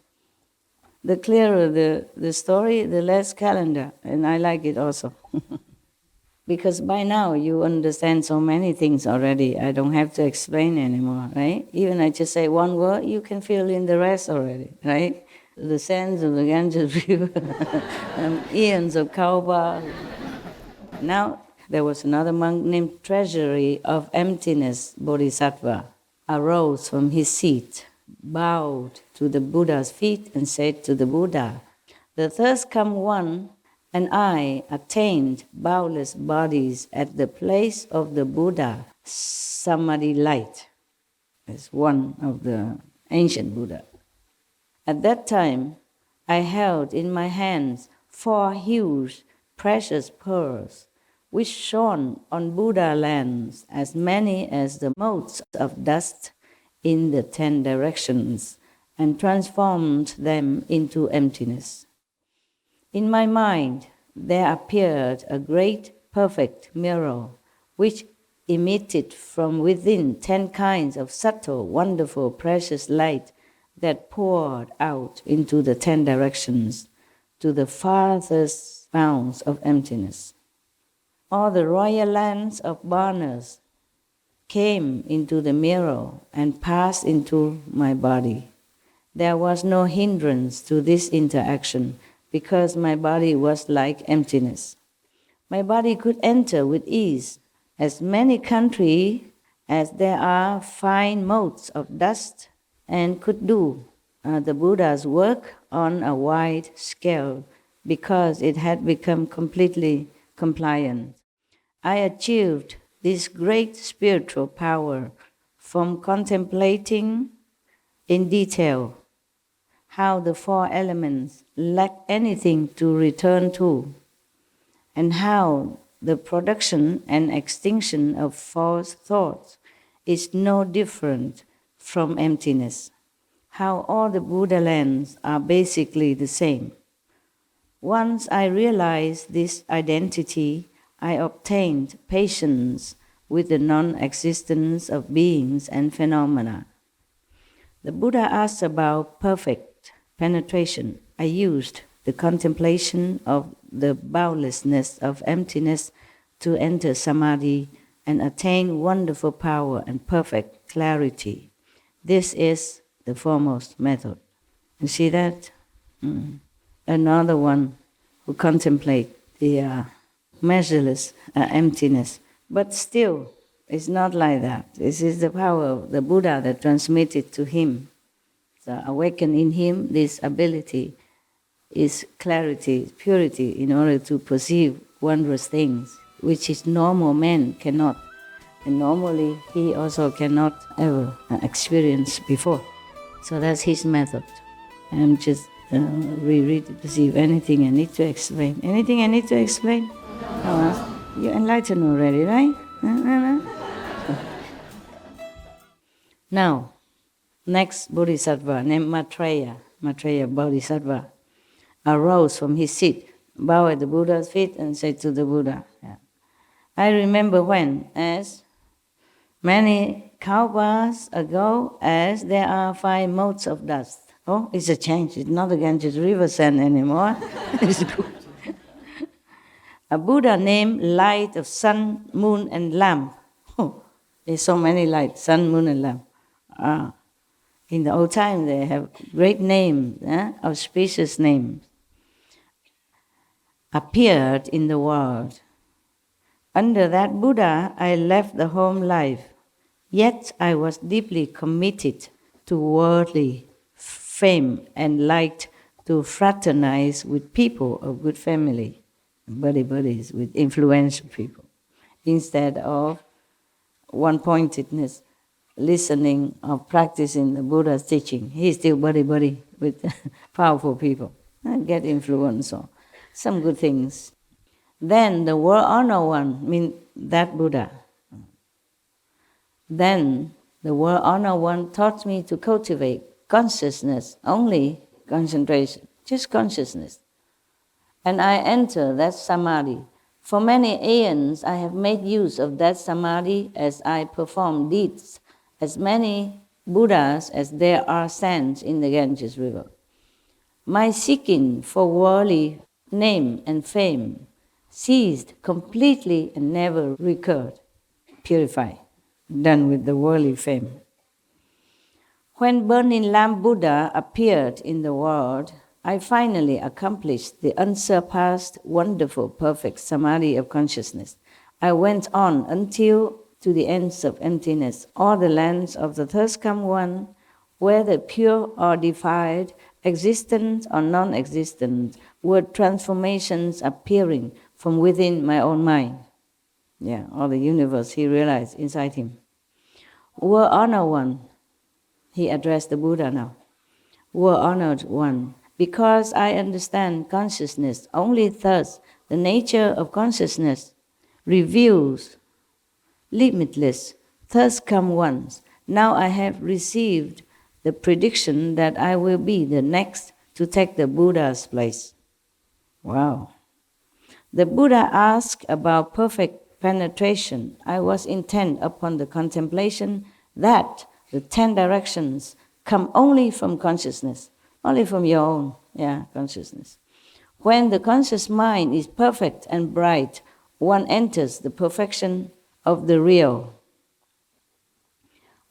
The clearer the story, the less calendar, and I like it also. Because by now you understand so many things already, I don't have to explain anymore, right? Even I just say one word, you can fill in the rest already, right? The sands of the Ganges River, eons of Kaaba. Now, there was another monk named Treasury of Emptiness, Bodhisattva, arose from his seat, bowed to the Buddha's feet and said to the Buddha, "The thirst come one, and I attained boundless bodies at the place of the Buddha, Samadhi light." It's one of the ancient Buddha. At that time, I held in my hands 4 huge precious pearls, which shone on Buddha lands as many as the motes of dust in the 10 directions and transformed them into emptiness. In my mind, there appeared a great, perfect mirror, which emitted from within 10 kinds of subtle, wonderful, precious light that poured out into the 10 directions to the farthest bounds of emptiness. All the royal lands of Varnas came into the mirror and passed into my body. There was no hindrance to this interaction because my body was like emptiness. My body could enter with ease as many countries as there are fine motes of dust and could do the Buddha's work on a wide scale because it had become completely compliant. I achieved this great spiritual power from contemplating in detail how the 4 elements lack anything to return to, and how the production and extinction of false thoughts is no different from emptiness, how all the Buddha lands are basically the same. Once I realized this identity, I obtained patience with the non-existence of beings and phenomena. The Buddha asked about perfect penetration. I used the contemplation of the boundlessness of emptiness to enter samadhi and attain wonderful power and perfect clarity. This is the foremost method. You see that? Another one who contemplate the measureless emptiness. But still, it's not like that. This is the power of the Buddha that transmitted to him. So awaken in him this ability, is clarity, purity, in order to perceive wondrous things, which is normal man cannot. And normally he also cannot ever experience before. So that's his method. I'm just reread to see if anything I need to explain. Anything I need to explain? Oh, you're enlightened already, right? Now, next Bodhisattva named Maitreya Bodhisattva arose from his seat, bowed at the Buddha's feet and said to the Buddha, I remember when, as many kalpas ago, as there are 5 motes of dust. Oh, it's a change. It's not again just river sand anymore. It's good. A Buddha named Light of Sun, Moon, and Lamp. Oh, there's so many lights, sun, moon, and lamp. In the old time, they have great names, auspicious names. Appeared in the world. Under that Buddha, I left the home life. Yet I was deeply committed to worldly fame and liked to fraternize with people of good family, buddies, with influential people, instead of one-pointedness, listening or practicing the Buddha's teaching. He's still buddy with powerful people. Get influence or some good things. Then the world honor one, means that Buddha. Then the world honor one taught me to cultivate consciousness, only concentration, just consciousness. And I enter that samadhi. For many aeons I have made use of that samadhi as I perform deeds, as many Buddhas as there are sands in the Ganges river. My seeking for worldly name and fame ceased completely and never recurred. Purified, done with the worldly fame. When Burning Lamp Buddha appeared in the world, I finally accomplished the unsurpassed, wonderful, perfect samadhi of consciousness. I went on until to the ends of emptiness, all the lands of the thirst come one, whether pure or defiled, existent or non-existent, were transformations appearing from within my own mind. Yeah, all the universe he realized inside him. Were honored one, he addressed the Buddha now. Were honored one, because I understand consciousness, only thus the nature of consciousness reveals limitless, thus come ones, Now I have received the prediction that I will be the next to take the Buddha's place. Wow. The Buddha asked about perfect penetration. I was intent upon the contemplation that the 10 directions come only from consciousness, only from your own consciousness. When the conscious mind is perfect and bright, one enters the perfection of the real.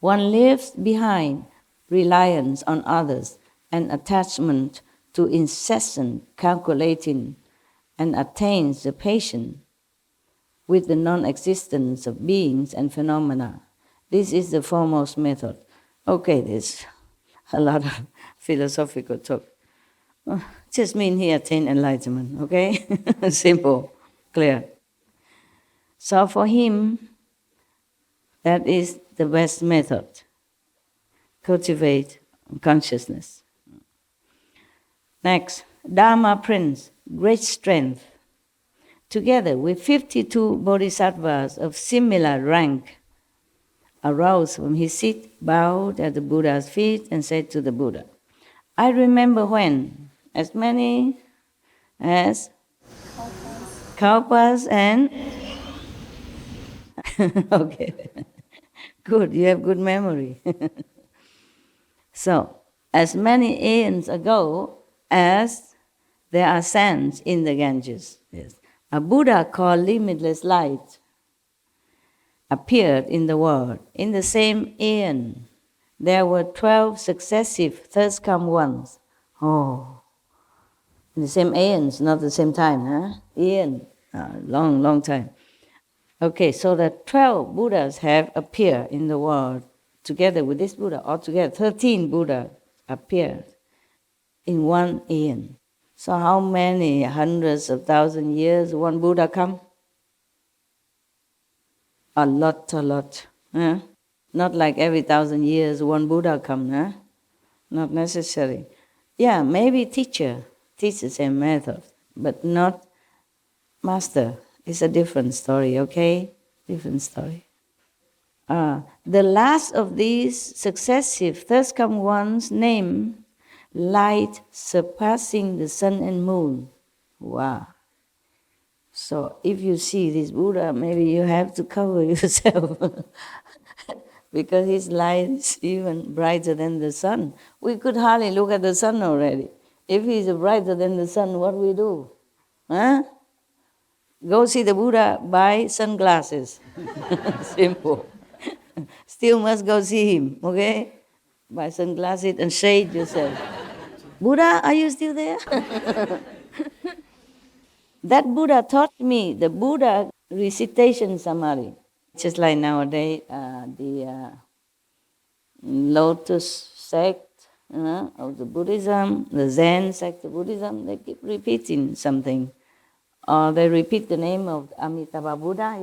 One leaves behind reliance on others and attachment to incessant calculating and attains the patience with the non-existence of beings and phenomena. This is the foremost method. Okay, there's a lot of philosophical talk. Just mean he attained enlightenment, okay? Simple, clear. So for him, that is the best method. Cultivate consciousness. Next, Dharma Prince, great strength. Together with 52 Bodhisattvas of similar rank, arose from his seat, bowed at the Buddha's feet, and said to the Buddha, I remember when as many as kalpas and... Okay, good, you have good memory. So, as many aeons ago as there are sands in the Ganges, yes, a Buddha called limitless light appeared in the world. In the same aeon, there were 12 successive thirst-come ones. Oh, in the same aeons, not the same time, huh? Aeon, long time. Okay, so the 12 Buddhas have appeared in the world together with this Buddha. Altogether, 13 Buddhas appeared in one aeon. So how many hundreds of thousand years one Buddha come? A lot. Huh? Not like every 1,000 years one Buddha come, huh? Not necessary. Yeah, maybe teacher teaches a method, but not master. It's a different story, okay? Different story. The last of these successive thirst-come ones named light surpassing the sun and moon. Wow. So if you see this Buddha, maybe you have to cover yourself because his light is even brighter than the sun. We could hardly look at the sun already. If he's brighter than the sun, what we do? Huh? Go see the Buddha, buy sunglasses. Simple. Still must go see him, okay? Buy sunglasses and shade yourself. Buddha, are you still there? That Buddha taught me the Buddha recitation samadhi. Just like nowadays, the Lotus sect of the Buddhism, the Zen sect of Buddhism, they keep repeating something. Or they repeat the name of Amitabha Buddha,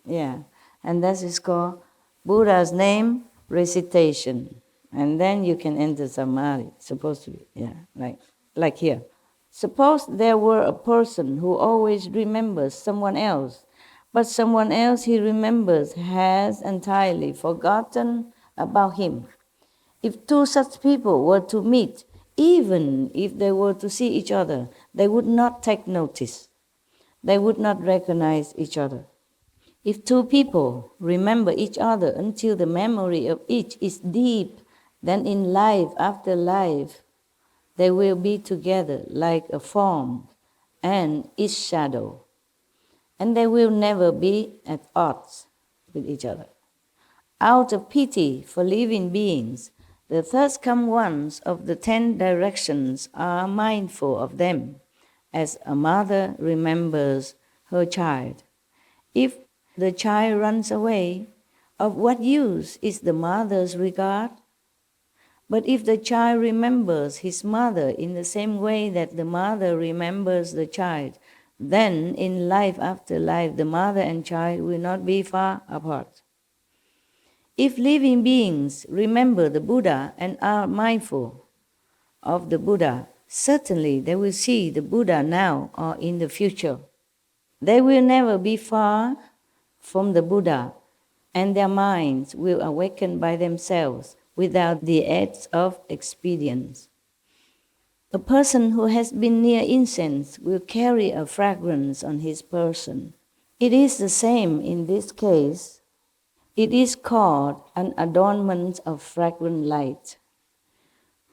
yeah? And that is called Buddha's name recitation. And then you can enter samadhi, supposed to be, like here. Suppose there were a person who always remembers someone else, but someone else he remembers has entirely forgotten about him. If two such people were to meet, even if they were to see each other, they would not take notice. They would not recognize each other. If two people remember each other until the memory of each is deep, then in life after life, they will be together like a form and its shadow. And they will never be at odds with each other. Out of pity for living beings, the thirst-come ones of the 10 directions are mindful of them, as a mother remembers her child. If the child runs away, of what use is the mother's regard? But if the child remembers his mother in the same way that the mother remembers the child, then in life after life, the mother and child will not be far apart. If living beings remember the Buddha and are mindful of the Buddha, certainly they will see the Buddha now or in the future. They will never be far from the Buddha and their minds will awaken by themselves without the aids of experience. A person who has been near incense will carry a fragrance on his person. It is the same in this case. It is called an adornment of fragrant light.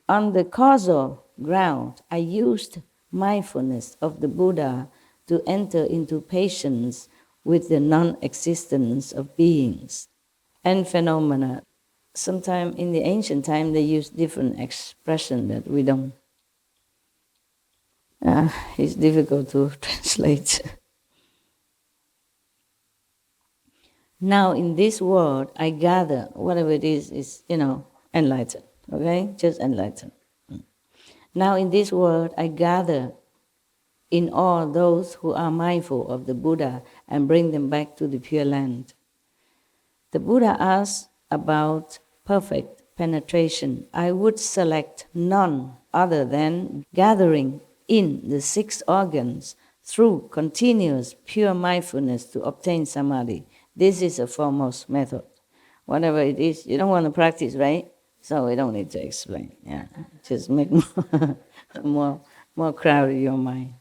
On the causal ground, I used mindfulness of the Buddha to enter into patience with the non-existence of beings and phenomena. Sometimes in the ancient time they use different expression that we don't. It's difficult to translate. Now in this world, I gather whatever it is enlightened. Okay, just enlightened. Now in this world, I gather in all those who are mindful of the Buddha and bring them back to the Pure Land. The Buddha asked about perfect penetration. I would select none other than gathering in the 6 organs through continuous pure mindfulness to obtain samadhi. This is a foremost method. Whatever it is, you don't want to practice, right? So we don't need to explain. Yeah, just make more crowded your mind.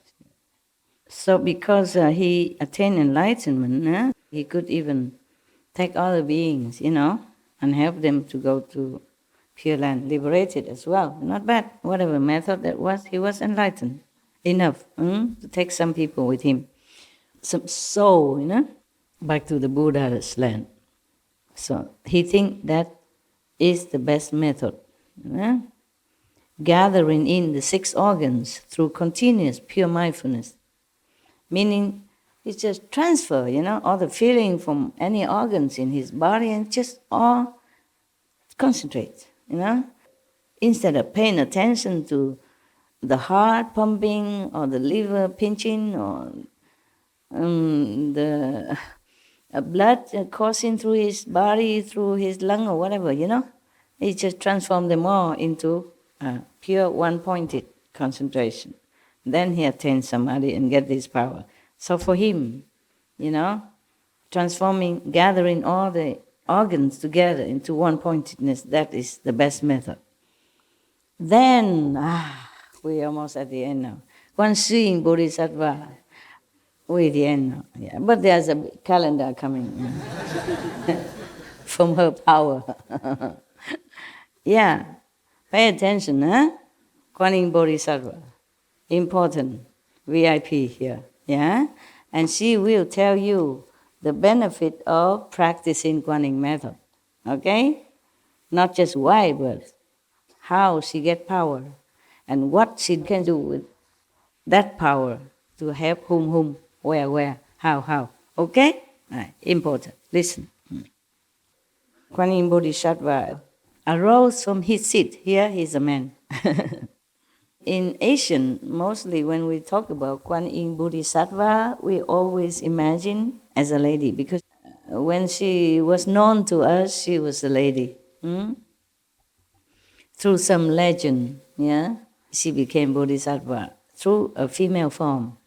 So because he attained enlightenment, he could even take other beings, and help them to go to Pure Land, liberated as well. Not bad. Whatever method that was, he was enlightened enough to take some people with him, some soul, back to the Buddha's land. So he think that is the best method. Gathering in the 6 organs through continuous pure mindfulness. Meaning, it's just transfer, all the feeling from any organs in his body and just all concentrate, Instead of paying attention to the heart pumping or the liver pinching or the blood coursing through his body, through his lung or whatever, He just transformed them all into pure one-pointed concentration. Then he attains samadhi and get this power. So for him, transforming, gathering all the organs together into one-pointedness, that is the best method. Then, we're almost at the end now. One seeing Bodhisattva, we're at the end now. Yeah. But there's a calendar coming from her power. Yeah, pay attention, Kuan Yin Bodhisattva, important, VIP here, yeah? And she will tell you the benefit of practicing Kuan Yin method, okay? Not just why, but how she get power and what she can do with that power to help whom, where, how, okay? Right, important, listen. Kuan Yin Bodhisattva arose from his seat. Here he's a man. In Asian, mostly when we talk about Kuan Yin Bodhisattva, we always imagine as a lady, because when she was known to us, she was a lady. Through some legend, she became Bodhisattva through a female form.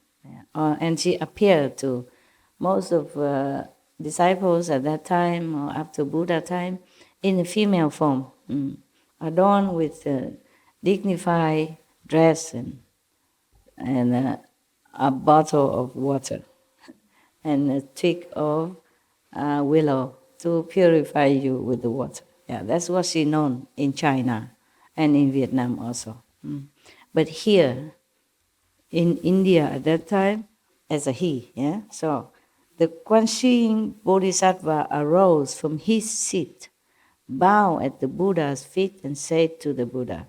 And she appeared to most of disciples at that time or after Buddha time in a female form, adorned with dignified dress and a bottle of water and a twig of willow to purify you with the water. Yeah, that's what she known in China and in Vietnam also. But here in India at that time, as a he, So the Kuan Yin Bodhisattva arose from his seat, bowed at the Buddha's feet and said to the Buddha,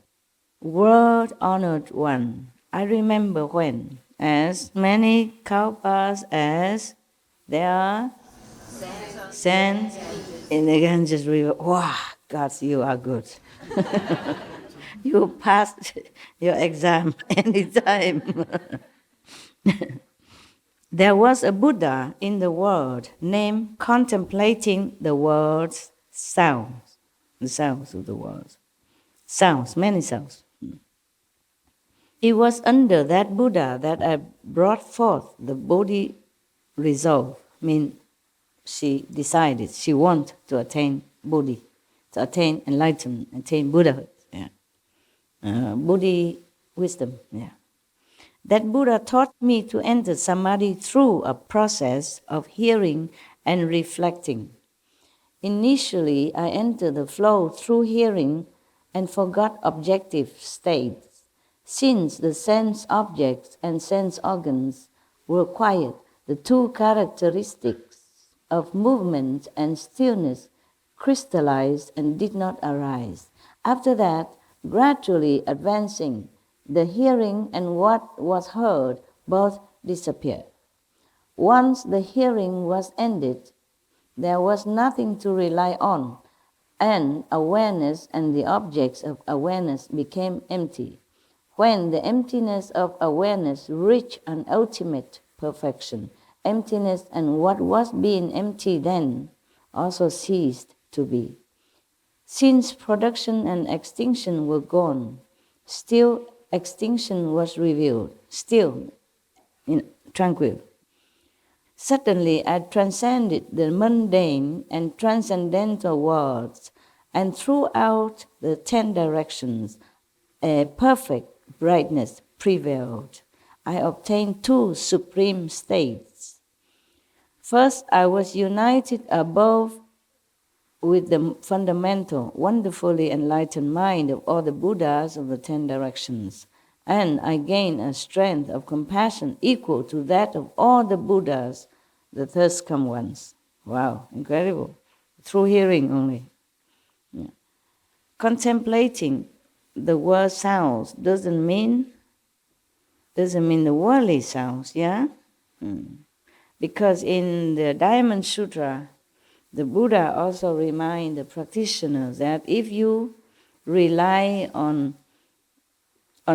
"World-honored one, I remember when, as many kalpas as there are sands in the Ganges River." Wow, God, you are good. You passed your exam anytime. There was a Buddha in the world named contemplating the world's sounds, the sounds of the world. Sounds, many sounds. It was under that Buddha that I brought forth the Bodhi resolve, she decided she wanted to attain Bodhi, to attain enlightenment, attain Buddhahood. Yeah. Bodhi wisdom. Yeah. That Buddha taught me to enter Samadhi through a process of hearing and reflecting. Initially, I entered the flow through hearing and forgot objective states. Since the sense objects and sense organs were quiet, the two characteristics of movement and stillness crystallized and did not arise. After that, gradually advancing, the hearing and what was heard both disappeared. Once the hearing was ended, there was nothing to rely on, and awareness and the objects of awareness became empty. When the emptiness of awareness reached an ultimate perfection, emptiness and what was being empty then also ceased to be. Since production and extinction were gone, still extinction was revealed, still tranquil. Suddenly I transcended the mundane and transcendental worlds, and throughout the 10 directions, a perfect brightness prevailed. I obtained two supreme states. First, I was united above with the fundamental, wonderfully enlightened mind of all the Buddhas of the 10 directions, and I gained a strength of compassion equal to that of all the Buddhas, the first come ones. Wow, incredible. Through hearing only. Yeah. Contemplating the word sounds doesn't mean the worldly sounds, yeah? Because in the Diamond Sutra, the Buddha also reminds the practitioners that if you rely on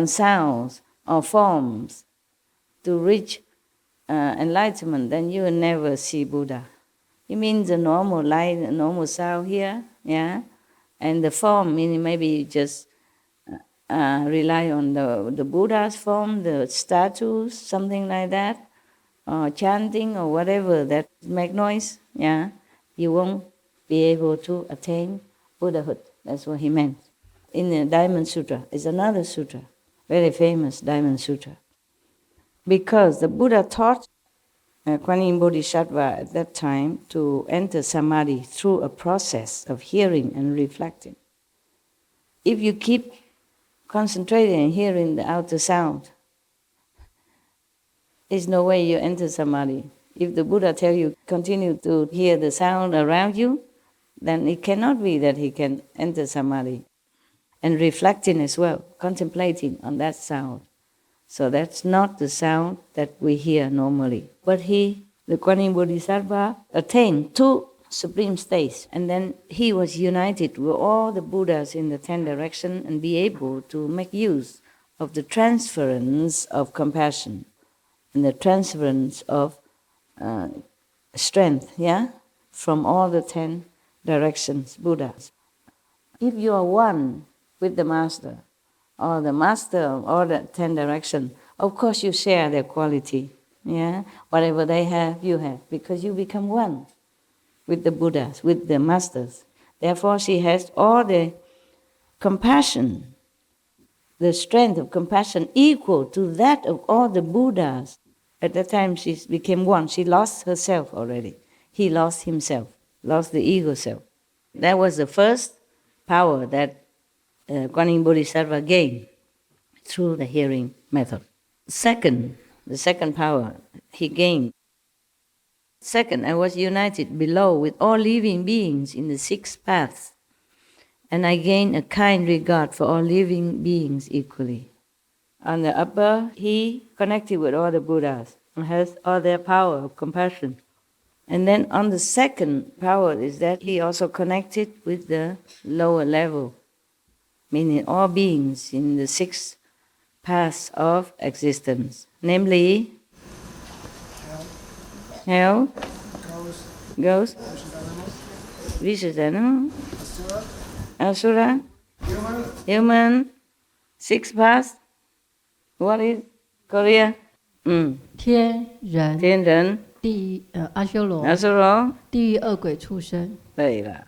sounds or forms to reach enlightenment, then you will never see Buddha. It means the normal light, the normal sound here, yeah? And the form, meaning maybe you just rely on the Buddha's form, the statues, something like that, or chanting or whatever that make noise, yeah? You won't be able to attain Buddhahood. That's what he meant. In the Diamond Sutra, it's another sutra, very famous Diamond Sutra. Because the Buddha taught Kuan Yin Bodhisattva at that time to enter Samadhi through a process of hearing and reflecting. If you keep concentrating and hearing the outer sound, there's no way you enter Samadhi. If the Buddha tell you continue to hear the sound around you, then it cannot be that he can enter Samadhi. And reflecting as well, contemplating on that sound. So that's not the sound that we hear normally. But the Kuan Yin Bodhisattva, attained two supreme states, and then he was united with all the Buddhas in the 10 directions and be able to make use of the transference of compassion and the transference of strength, yeah, from all the 10 directions, Buddhas. If you are one with the Master, or the Master of all the 10 directions, of course you share their quality, yeah? Whatever they have, you have, because you become one with the Buddhas, with the Masters. Therefore she has all the compassion, the strength of compassion equal to that of all the Buddhas. At that time she became one. She lost herself already. He lost himself, lost the ego self. That was the first power that Kuan Yin Bodhisattva gained through the hearing method. The second power he gained. Second, I was united below with all living beings in the 6 paths, and I gained a kind regard for all living beings equally. On the upper, he connected with all the Buddhas and has all their power of compassion. And then on the second power is that he also connected with the lower level, meaning all beings in the 6 paths of existence, namely hell, ghost, vicious animal, asura, human, 6 paths. What is Korea? 天人、天人、阿修罗，阿修罗，地狱、恶鬼、畜生。对了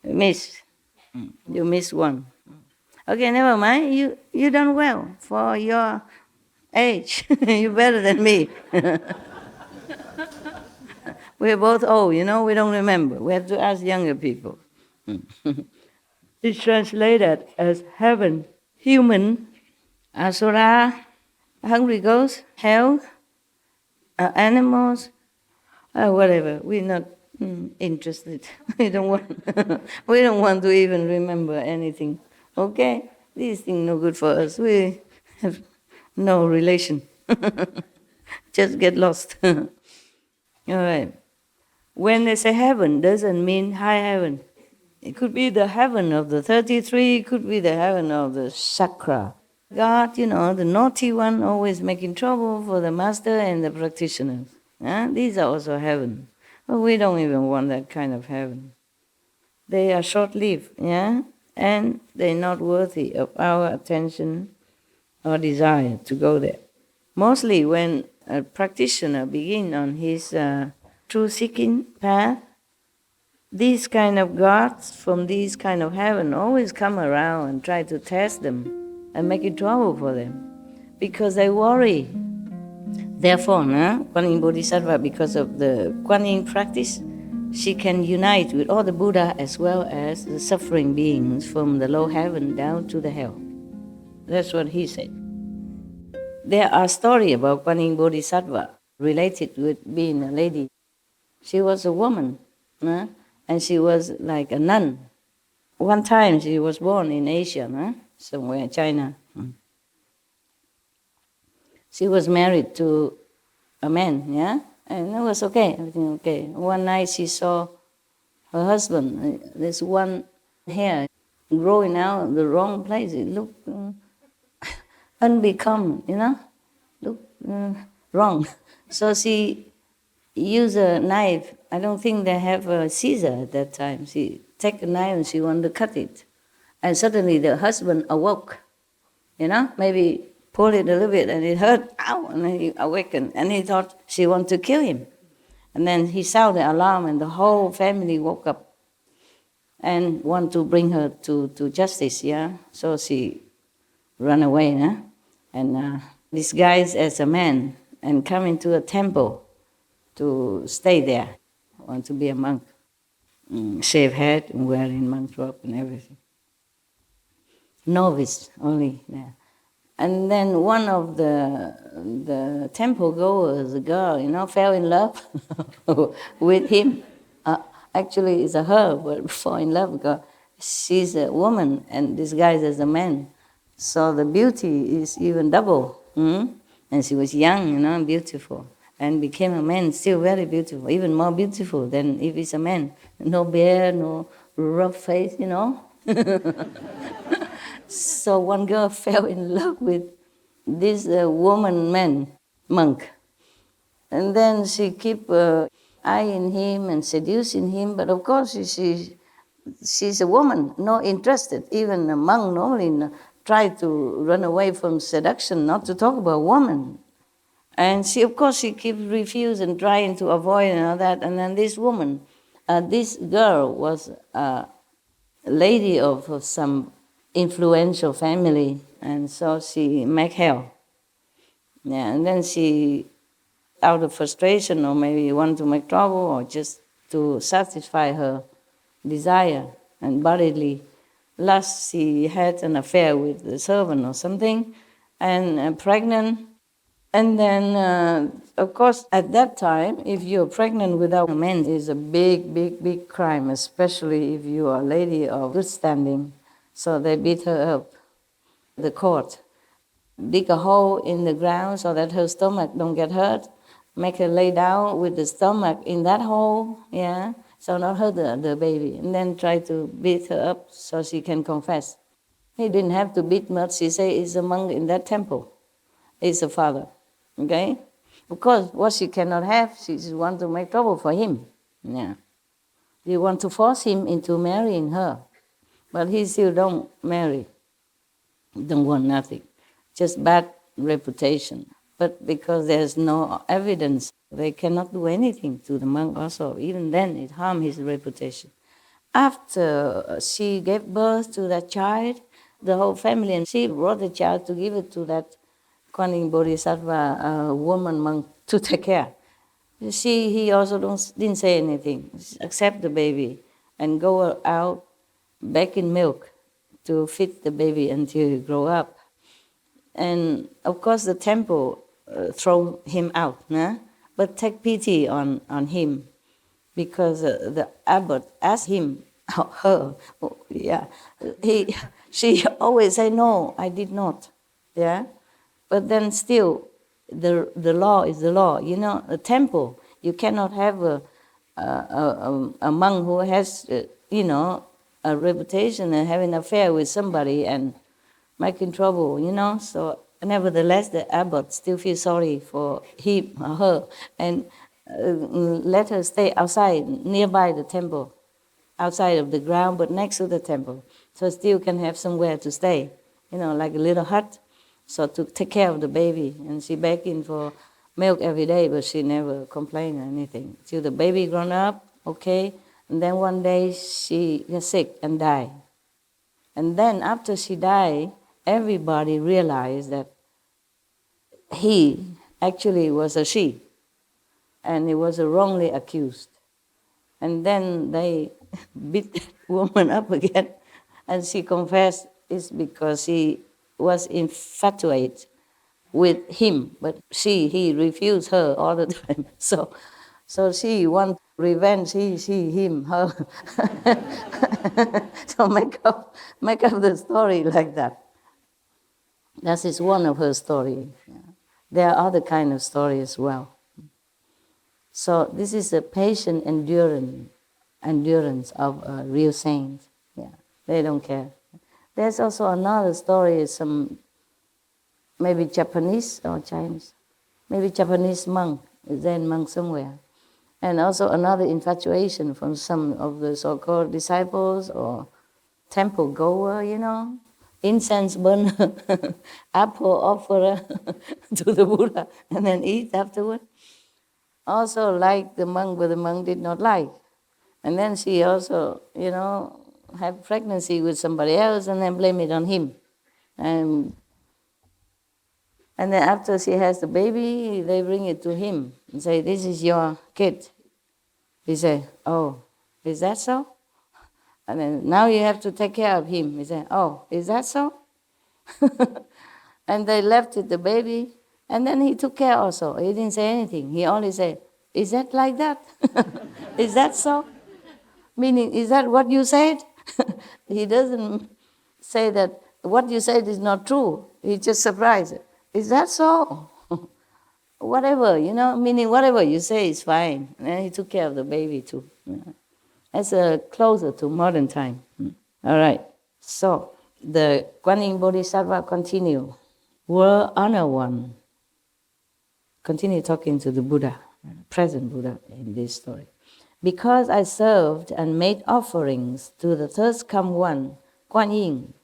，miss. You miss one. Okay, never mind. You done well for your age. You're better than me. We're both old, you know, we don't remember. We have to ask younger people. It's translated as heaven, human, asura, hungry ghosts, hell, animals, whatever. We're not interested. We don't want to even remember anything. Okay? These things no good for us. We have no relation. Just get lost. All right. When they say heaven, doesn't mean high heaven. It could be the heaven of the 33, it could be the heaven of the chakra. God, you know, the naughty one, always making trouble for the master and the practitioners. These are also heaven. But we don't even want that kind of heaven. They are short-lived, and they're not worthy of our attention or desire to go there. Mostly when a practitioner begins on his true seeking path, these kind of gods from these kind of heaven always come around and try to test them and make it trouble for them because they worry. Therefore, Kuan Yin Bodhisattva, because of the Kuan Yin practice, she can unite with all the Buddha as well as the suffering beings from the low heaven down to the hell. That's what he said. There are stories about Kuan Yin Bodhisattva related with being a lady. She was a woman, and she was like a nun. One time she was born in Asia, somewhere, China. She was married to a man, and it was okay, everything okay. One night she saw her husband, this one hair growing out the wrong place. It looked unbecome, looked wrong. So she used a knife. I don't think they have a scissor at that time. She took a knife and she wanted to cut it. And suddenly the husband awoke, maybe pulled it a little bit and it hurt, ow, and then he awakened. And he thought she wanted to kill him. And then he sounded the alarm and the whole family woke up and want to bring her to justice, So she ran away, and disguised as a man and come into a temple to stay there. Want to be a monk. Shave head and wearing monk robe and everything. Novice only there. And then one of the temple goers, a girl, fell in love with him. Actually, it's a her, but fall in love because she's a woman and disguised as a man. So the beauty is even double. And she was young, beautiful. And became a man, still very beautiful, even more beautiful than if it's a man. No beard, no rough face, So one girl fell in love with this monk. And then she keep eyeing him and seducing him, but of course she's a woman, not interested. Even a monk normally try to run away from seduction, not to talk about woman. And she keeps refusing and trying to avoid and all that. And then this woman, this girl was a lady of some influential family, and so she make hell. And then she, out of frustration or maybe want to make trouble or just to satisfy her desire and bodily lust, she had an affair with the servant or something, and pregnant. And then, of course, at that time, if you're pregnant without a man, it's a big, big, big crime, especially if you are a lady of good standing. So they beat her up, the court. Dig a hole in the ground so that her stomach don't get hurt. Make her lay down with the stomach in that hole, so not hurt the baby. And then try to beat her up so she can confess. He didn't have to beat much. She say it's a monk in that temple. It's a father. Okay? Of course, what she cannot have, she just want to make trouble for him. They want to force him into marrying her. But he still don't marry. Don't want nothing. Just bad reputation. But because there's no evidence, they cannot do anything to the monk also. Even then, it harmed his reputation. After she gave birth to that child, the whole family, and she brought the child to give it to that Kuan Yin Bodhisattva woman monk to take care. He also didn't say anything, accept the baby and go out back in milk to feed the baby until he grow up. And of course the temple throw him out, nah? But take pity on him, because the abbot asked him, her, yeah, she always say, no, I did not, yeah? But then still, the law is the law. You know, a temple, you cannot have a monk who has, a reputation and having an affair with somebody and making trouble, you know. So nevertheless, the abbot still feels sorry for him or her and let her stay outside, nearby the temple, outside of the ground, but next to the temple. So still can have somewhere to stay, you know, like a little hut. So to take care of the baby. And she begging for milk every day, but she never complained or anything. Till the baby grown up, okay. And then one day she got sick and died. And then after she died, everybody realized that he actually was a she. And he was wrongly accused. And then they beat that woman up again. And she confessed it's because she was infatuated with him, but he refused her all the time. So she want revenge, him, her. So make up the story like that. That is one of her story. Yeah. There are other kind of stories as well. So this is a patient endurance of a real saint. Yeah, they don't care. There's also another story, some maybe Japanese or Chinese, maybe Japanese monk, Zen monk somewhere. And also another infatuation from some of the so-called disciples or temple goer, you know, incense burner, apple offerer to the Buddha and then eat afterward. Also like the monk, but the monk did not like. And then she also, you know, had pregnancy with somebody else and then blame it on him. And then after she has the baby, they bring it to him and say, this is your kid. He say, oh, is that so? And then now you have to take care of him. He say, oh, is that so? And they left with the baby, and then he took care also. He didn't say anything. He only said, is that like that? Is that so? Meaning, is that what you said? He doesn't say that what you said is not true. He just surprised. Is that so? Whatever, you know, meaning whatever you say is fine. And he took care of the baby too. That's closer to modern time. All right. So the Kuan Yin Bodhisattva continue. Were honor one. Continue talking to the Buddha, present Buddha in this story. Because I served and made offerings to the first come one, Kuan Yin.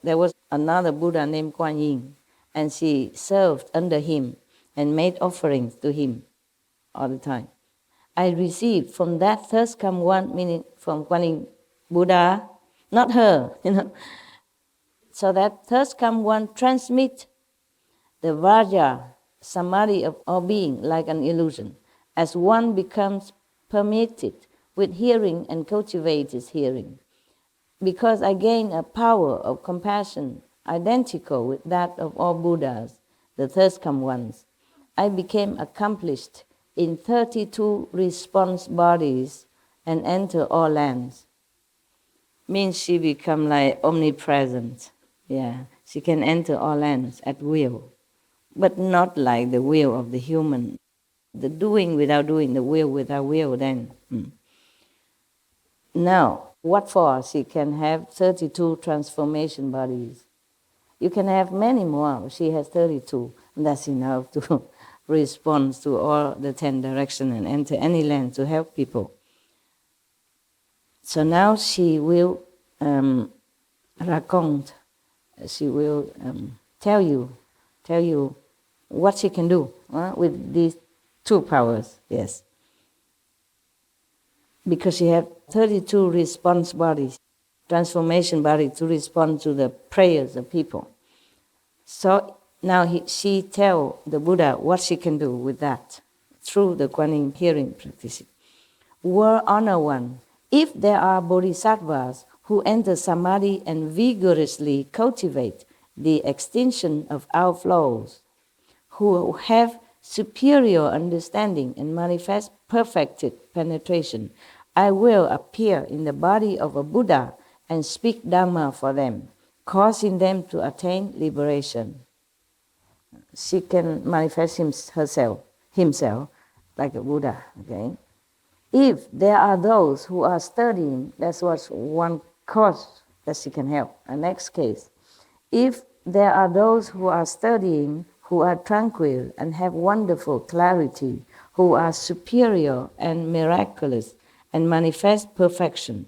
There was another Buddha named Kuan Yin, and she served under him and made offerings to him all the time. I received from that first come one, meaning from Kuan Yin Buddha, not her, you know. So that first come one transmit the Vajra, samadhi of all being like an illusion, as one becomes permitted with hearing and cultivated hearing. Because I gain a power of compassion identical with that of all Buddhas, the first come ones, I became accomplished in 32 response bodies and enter all lands. Means she become like omnipresent. Yeah, she can enter all lands at will, but not like the will of the human. The doing without doing, the will without will then. Now, what for? She can have 32 transformation bodies. You can have many more. She has 32, and that's enough to respond to all the 10 directions and enter any land to help people. So now she will raconte, she will tell you what she can do with these two powers, yes. Because she had 32 response bodies, transformation bodies to respond to the prayers of people. So now she tell the Buddha what she can do with that through the Kuan Yin hearing practice. World Honor One, if there are bodhisattvas who enter samadhi and vigorously cultivate the extinction of outflows, who have superior understanding and manifest perfected penetration, I will appear in the body of a Buddha and speak Dhamma for them, causing them to attain liberation. She can manifest himself like a Buddha, okay? If there are those who are studying, that's what's one cause that she can help. The next case, if there are those who are studying, who are tranquil and have wonderful clarity, who are superior and miraculous and manifest perfection,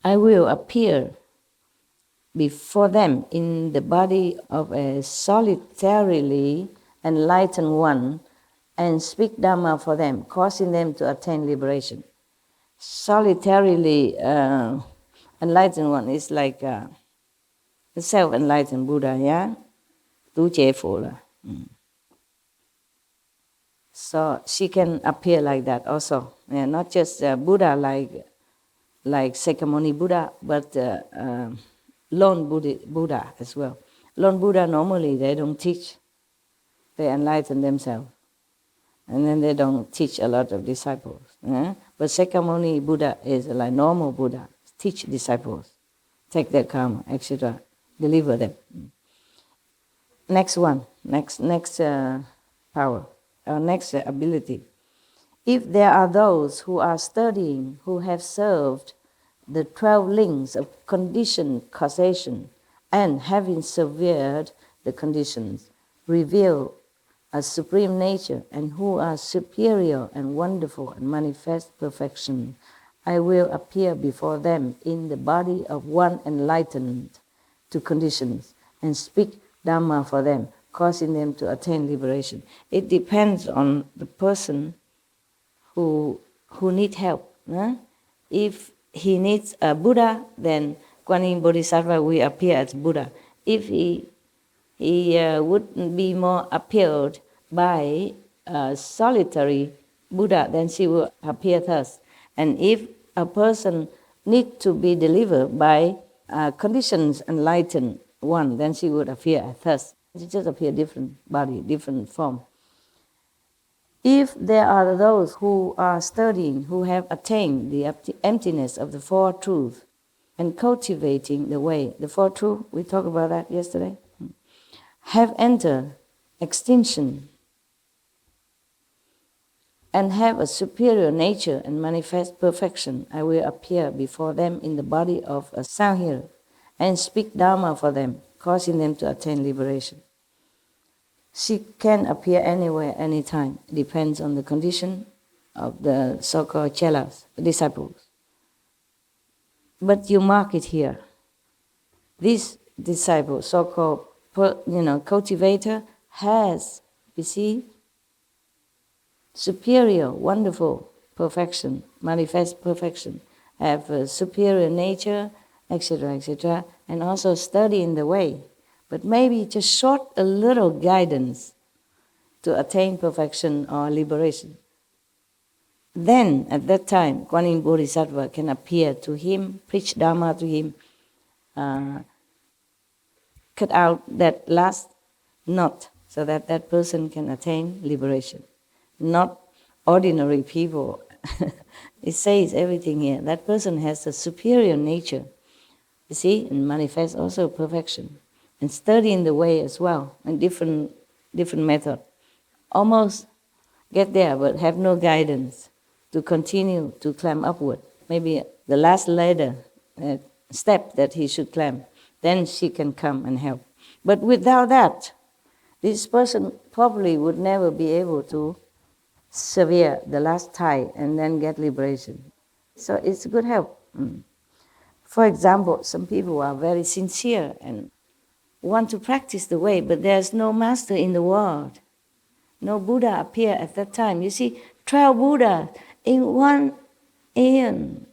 I will appear before them in the body of a solitarily enlightened one and speak Dhamma for them, causing them to attain liberation. Solitarily enlightened one is like the self-enlightened Buddha, yeah? So she can appear like that also. Yeah, not just Buddha like Sakyamuni Buddha, but lone Buddha as well. Lone Buddha normally they don't teach, they enlighten themselves. And then they don't teach a lot of disciples. But Sakyamuni Buddha is like normal Buddha, teach disciples, take their karma, etc., deliver them. Next one, next power, or next ability. If there are those who are studying, who have served the 12 links of conditioned causation, and having severed the conditions, reveal a supreme nature, and who are superior and wonderful and manifest perfection, I will appear before them in the body of one enlightened to conditions and speak Dhamma for them, causing them to attain liberation. It depends on the person who need help. If he needs a Buddha, then Kuan Yin Bodhisattva will appear as Buddha. If he would be more appealed by a solitary Buddha, then she will appear thus. And if a person needs to be delivered by conditions enlightened one, then she would appear thus. She just appear different body, different form. If there are those who are studying, who have attained the emptiness of the Four Truths and cultivating the way, the Four Truths, we talked about that yesterday, have entered extinction and have a superior nature and manifest perfection, I will appear before them in the body of a sound hearer and speak Dhamma for them, causing them to attain liberation. She can appear anywhere, anytime. It depends on the condition of the so-called chelas, disciples. But you mark it here. This disciple, so-called cultivator, has, you see, superior, wonderful perfection, manifest perfection, have a superior nature, etc., etc., and also study in the way. But maybe just short a little guidance to attain perfection or liberation. Then, at that time, Kuan Yin Bodhisattva can appear to him, preach Dhamma to him, cut out that last knot so that that person can attain liberation. Not ordinary people. It says everything here. That person has a superior nature, you see, and manifests also perfection. And study in the way as well, and different method. Almost get there, but have no guidance to continue to climb upward. Maybe the last ladder, step that he should climb, then she can come and help. But without that, this person probably would never be able to sever the last tie and then get liberation. So it's a good help. For example, some people are very sincere and want to practice the way, but there's no master in the world. No Buddha appeared at that time. You see, 12 Buddhas in one aeon.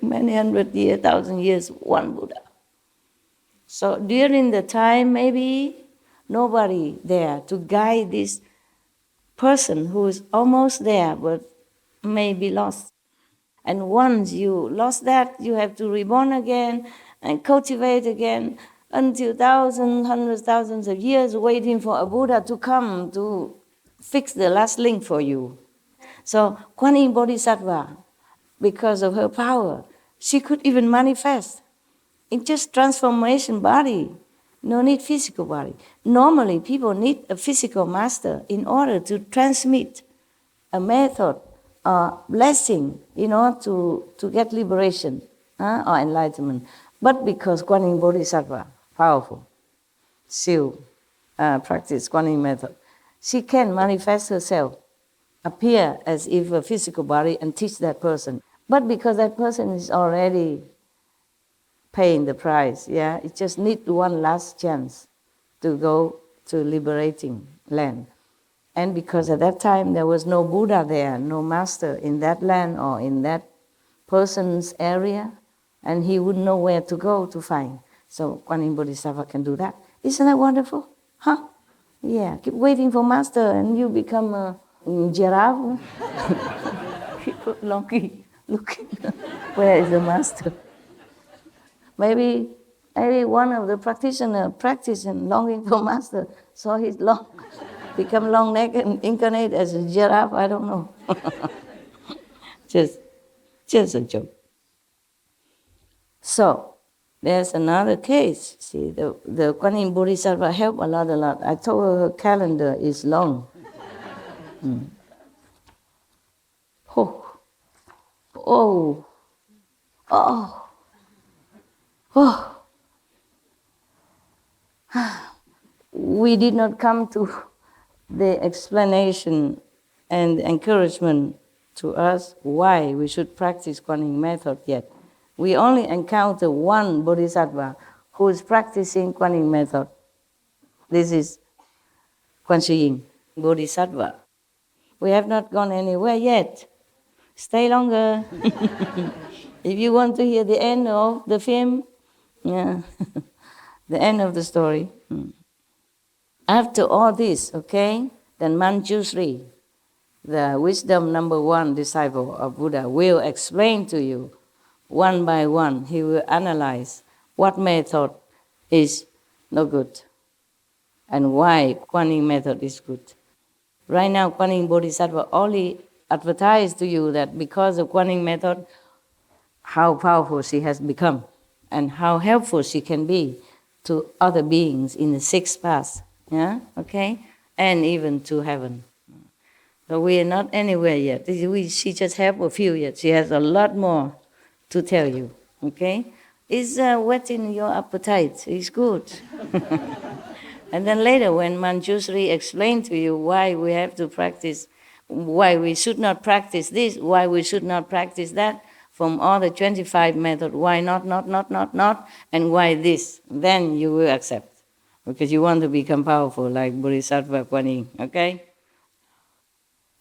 Many hundred years, 1,000 years, one Buddha. So during the time, maybe nobody there to guide this person who is almost there but may be lost. And once you lost that, you have to reborn again and cultivate again until thousands, hundreds, thousands of years waiting for a Buddha to come to fix the last link for you. So Kuan Yin Bodhisattva, because of her power, she could even manifest in just transformation body. No need physical body. Normally, people need a physical master in order to transmit a method or blessing in order to get liberation or enlightenment. But because Kuan Yin Bodhisattva, powerful, still practice Kuan Yin method, she can manifest herself, appear as if a physical body and teach that person. But because that person is already paying the price, it just needs one last chance to go to liberating land. And because at that time there was no Buddha there, no master in that land or in that person's area, and he wouldn't know where to go to find. So Kuan Yin Bodhisattva can do that. Isn't that wonderful? Huh? Yeah, keep waiting for master and you become a giraffe. People looking, where is the master? Maybe one of the practitioners practicing longing for master, so he's long, become long neck and incarnate as a giraffe, I don't know. just a joke. So, there's another case. See, the Kuan Yin Bodhisattva helped a lot. I told her calendar is long. Oh. We did not come to the explanation and encouragement to us why we should practice Kuan Yin method yet. We only encounter one Bodhisattva who is practicing Kuan Yin method. This is Kuan Yin Bodhisattva. We have not gone anywhere yet. Stay longer. If you want to hear the end of the film, the end of the story. After all this, then Manjushri, the wisdom number 1 disciple of Buddha, will explain to you one by one. He will analyze what method is no good and why Kuan Yin method is good. Right now, Kuan Yin Bodhisattva only advertised to you that because of Kuan Yin method, how powerful she has become and how helpful she can be to other beings in the 6th path, and even to heaven. So we are not anywhere yet. She just helped a few yet. She has a lot more to tell you, It's whetting your appetite. It's good. And then later when Manjushri explained to you why we have to practice, why we should not practice this, why we should not practice that, from all the 25 methods, why not, and why this, then you will accept. Because you want to become powerful like Bodhisattva Kuan Yin,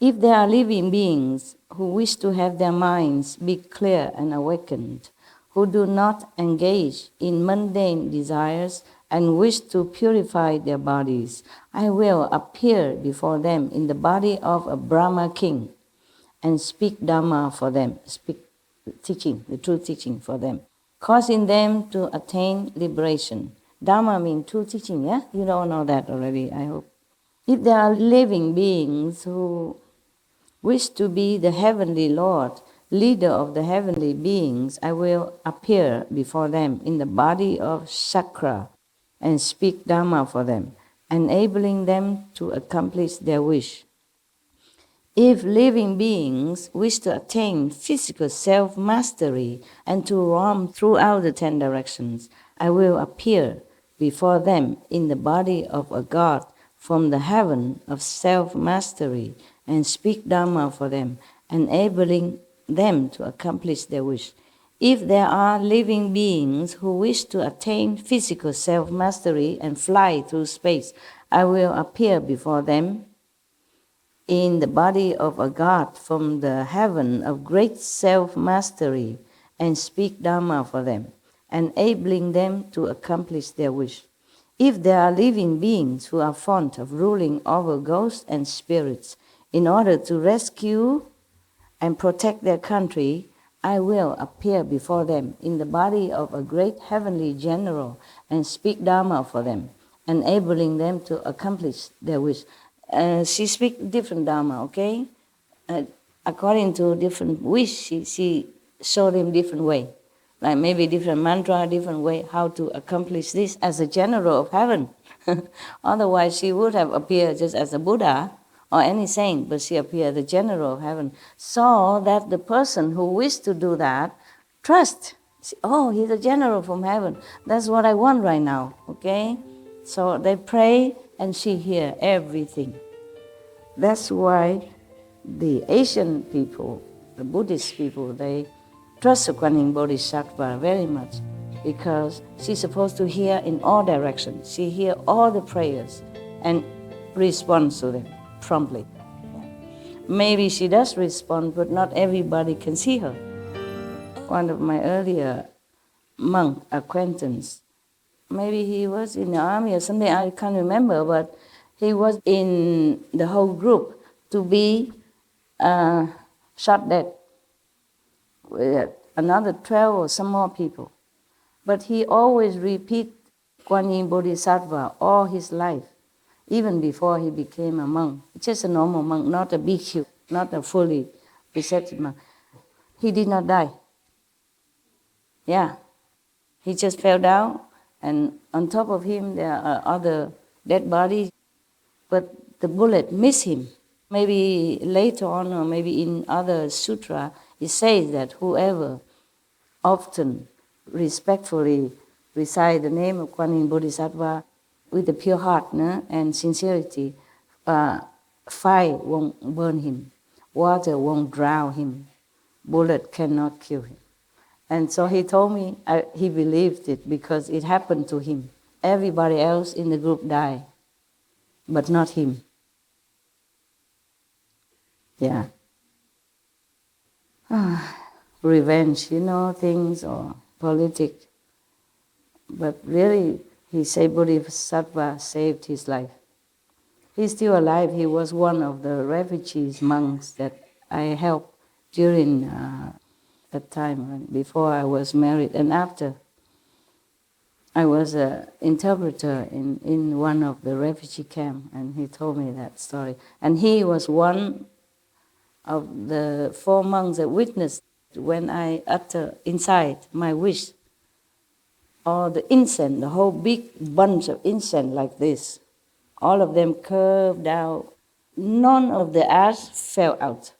If there are living beings who wish to have their minds be clear and awakened, who do not engage in mundane desires and wish to purify their bodies, I will appear before them in the body of a Brahma king and speak Dhamma for them, speak teaching, the true teaching for them, causing them to attain liberation. Dhamma means true teaching, You don't know that already, I hope. If there are living beings who wish to be the heavenly Lord, leader of the heavenly beings, I will appear before them in the body of Sakra and speak Dhamma for them, enabling them to accomplish their wish. If living beings wish to attain physical self-mastery and to roam throughout the 10 directions, I will appear before them in the body of a god from the heaven of self-mastery and speak Dhamma for them, enabling them to accomplish their wish. If there are living beings who wish to attain physical self-mastery and fly through space, I will appear before them in the body of a god from the heaven of great self-mastery and speak Dharma for them, enabling them to accomplish their wish. If there are living beings who are fond of ruling over ghosts and spirits in order to rescue and protect their country, I will appear before them in the body of a great heavenly general and speak Dharma for them, enabling them to accomplish their wish. She speaks different Dharma, okay? According to different wish, she showed him different way. Like maybe different mantra, different way how to accomplish this as a general of heaven. Otherwise, she would have appeared just as a Buddha or any saint, but she appeared the general of heaven, so that the person who wished to do that trust. Oh, he's a general from heaven. That's what I want right now, okay? So they pray and she hear everything. That's why the Asian people, the Buddhist people, they trust the Kuan Yin Bodhisattva very much because she's supposed to hear in all directions. She hear all the prayers and responds to them promptly. Maybe she does respond, but not everybody can see her. One of my earlier monk acquaintance, maybe he was in the army or something, I can't remember, but he was in the whole group to be shot dead with another 12 or some more people. But he always repeat Kuan Yin Bodhisattva all his life, even before he became a monk. Just a normal monk, not a bhikkhu, not a fully receptive monk. He did not die. Yeah, he just fell down, and on top of him there are other dead bodies, but the bullet missed him. Maybe later on, or maybe in other sutra, it says that whoever often respectfully recite the name of Kuan Yin Bodhisattva with a pure heart and sincerity, fire won't burn him, water won't drown him, bullet cannot kill him. And so he told me he believed it because it happened to him. Everybody else in the group died, but not him. Yeah. Revenge, things, or politics. But really, he said Bodhisattva saved his life. He's still alive. He was one of the refugees monks that I helped during that time, before I was married and after. I was an interpreter in one of the refugee camps, and he told me that story. And he was one of the 4 monks that witnessed when I utter inside my wish, or the incense, the whole big bunch of incense like this, all of them curved out. None of the ash fell out.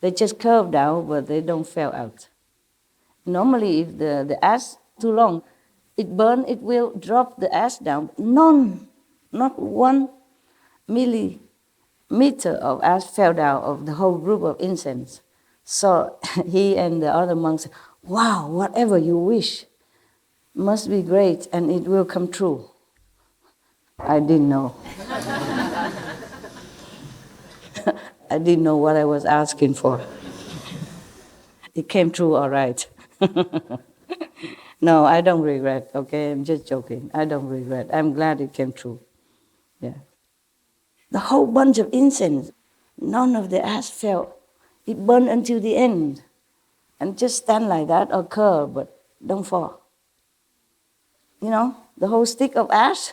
They just curved out, but they don't fell out. Normally, if the ash too long, it burn, it will drop the ash down. None, not 1 millimeter of ash fell down of the whole group of incense. So he and the other monks said, wow, whatever you wish must be great and it will come true. I didn't know. I didn't know what I was asking for. It came true all right. No, I don't regret, okay? I'm just joking. I don't regret. I'm glad it came true. Yeah. The whole bunch of incense, none of the ash fell. It burned until the end. And just stand like that or curve, but don't fall. The whole stick of ash,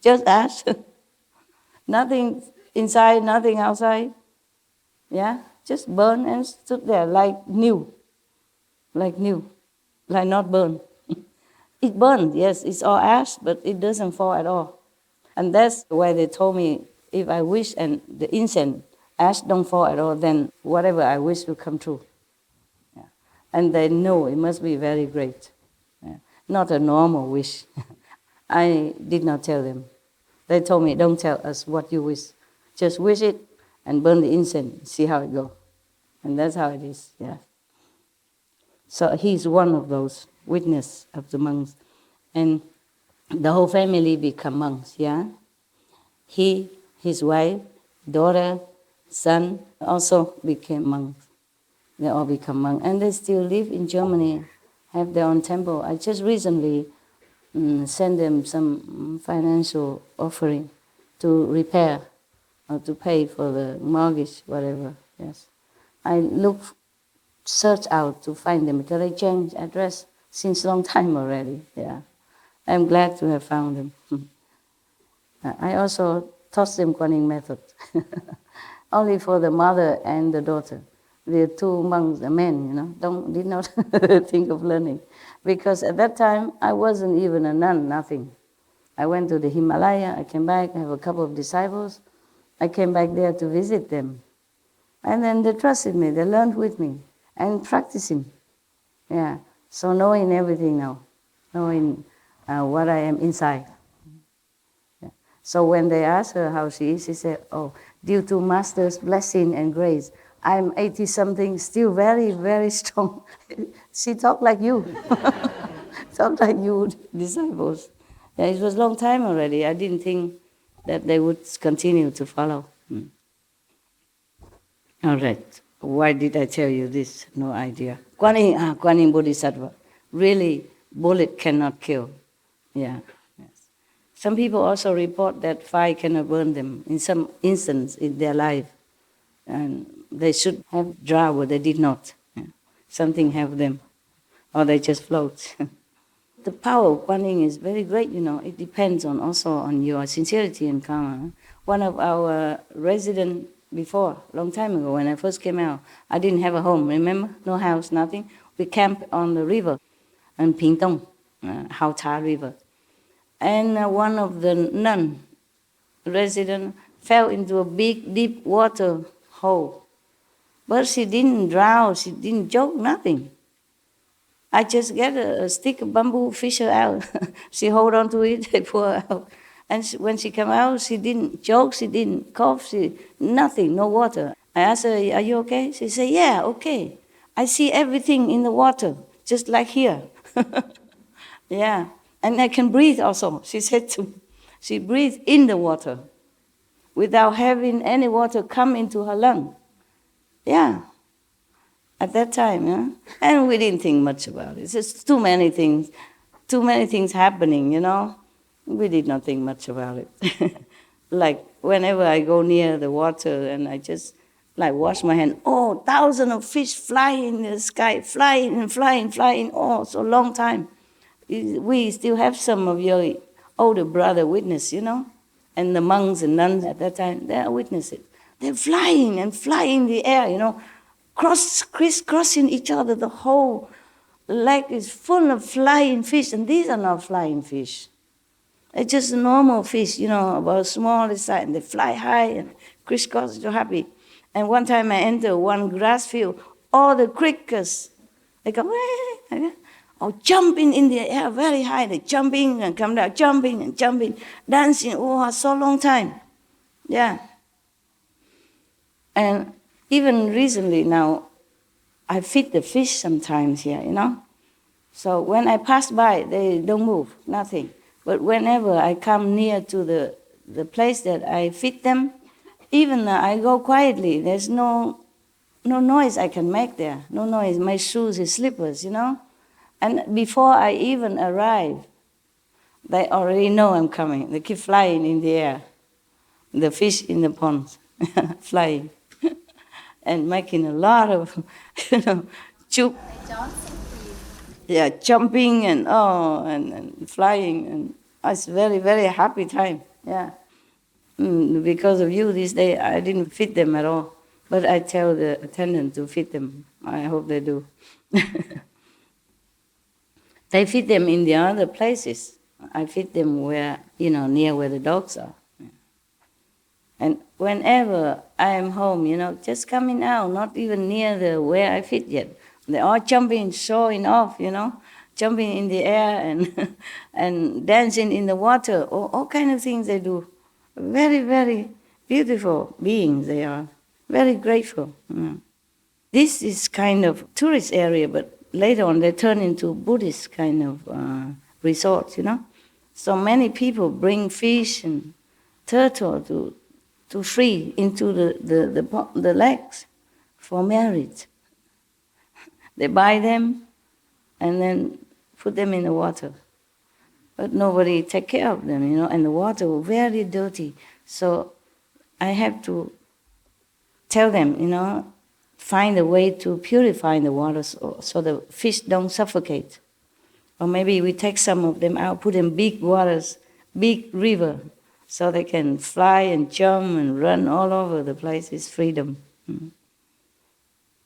just ash. Nothing inside, nothing outside. Yeah, just burn and stood there like new. Like new, like not burned. It burned, yes, it's all ash, but it doesn't fall at all. And that's why they told me, if I wish and the incense, ash don't fall at all, then whatever I wish will come true. Yeah. And they know it must be very great. Yeah. Not a normal wish. I did not tell them. They told me, don't tell us what you wish. Just wish it and burn the incense, see how it goes. And that's how it is, yeah. So he's one of those witness of the monks. And the whole family become monks, yeah? He, his wife, daughter, son also became monks. They all become monks. And they still live in Germany, have their own temple. I just recently sent them some financial offering to repair or to pay for the mortgage, whatever, yes. I search out to find them because they changed address since long time already, yeah. I'm glad to have found them. I also taught them Kuan Yin method, only for the mother and the daughter. The two monks, the men, did not think of learning. Because at that time, I wasn't even a nun, nothing. I went to the Himalaya, I came back, I have a couple of disciples. I came back there to visit them. And then they trusted me, they learned with me, and practicing. Yeah, so knowing everything now, knowing what I am inside. Yeah. So when they asked her how she is, she said, oh, due to Master's blessing and grace, I'm 80-something, still very, very strong. She talked like you. Talked like you, disciples. Yeah, it was a long time already. I didn't think that they would continue to follow. All right. Why did I tell you this? No idea. Kuan Yin Bodhisattva. Really, bullet cannot kill. Yeah. Yes. Some people also report that fire cannot burn them in some instance in their life. And they should have drowned, but they did not. Yeah. Something have them. Or they just float. The power of Kuan Yin is very great, It depends also on your sincerity and karma. One of our residents before, long time ago, when I first came out, I didn't have a home, remember? No house, nothing. We camped on the river, in Pingtong, Hao Ta River. And one of the nun resident fell into a big, deep water hole. But she didn't drown, she didn't choke, nothing. I just get a stick of bamboo, fish her out. She hold on to it, I pull her out. And when she came out, she didn't choke, she didn't cough, nothing, no water. I asked her, are you okay? She said, yeah, okay. I see everything in the water, just like here. Yeah, and I can breathe also, she said to me. She breathed in the water without having any water come into her lung. Yeah. At that time, yeah? And we didn't think much about it. It's just too many things happening, We did not think much about it. Like whenever I go near the water and I just wash my hand, thousands of fish flying in the sky, flying and flying, so long time. We still have some of your older brother witness, and the monks and nuns at that time, they are witnesses. They're flying and flying in the air, crisscrossing each other. The whole lake is full of flying fish, and these are not flying fish. They're just normal fish, about small size, and they fly high and crisscross, so happy. And one time I enter one grass field, all the crickets, they go, jumping in the air very high, they jumping and come down, jumping and jumping, dancing, so long time. Yeah. And even recently now, I feed the fish sometimes here, So when I pass by, they don't move, nothing. But whenever I come near to the place that I feed them, even I go quietly, there's no noise I can make there, no noise. My shoes is slippers, And before I even arrive, they already know I'm coming. They keep flying in the air, the fish in the ponds, flying. And making a lot of, jumping and flying, and it's very, very happy time. Yeah, because of you this day, I didn't feed them at all, but I tell the attendant to feed them. I hope they do. They feed them in the other places. I feed them where near where the dogs are. And whenever I am home, just coming out, not even near where I fit yet. They are jumping, showing off, jumping in the air and and dancing in the water, all kind of things they do. Very, very beautiful beings they are. Very grateful. This is kind of tourist area, but later on they turn into Buddhist kind of resorts, So many people bring fish and turtle to free into the lakes for marriage. They buy them and then put them in the water. But nobody take care of them, and the water was very dirty. So I have to tell them, find a way to purify the water so the fish don't suffocate. Or maybe we take some of them out, put in big waters, big river, so they can fly and jump and run all over the place. It's freedom.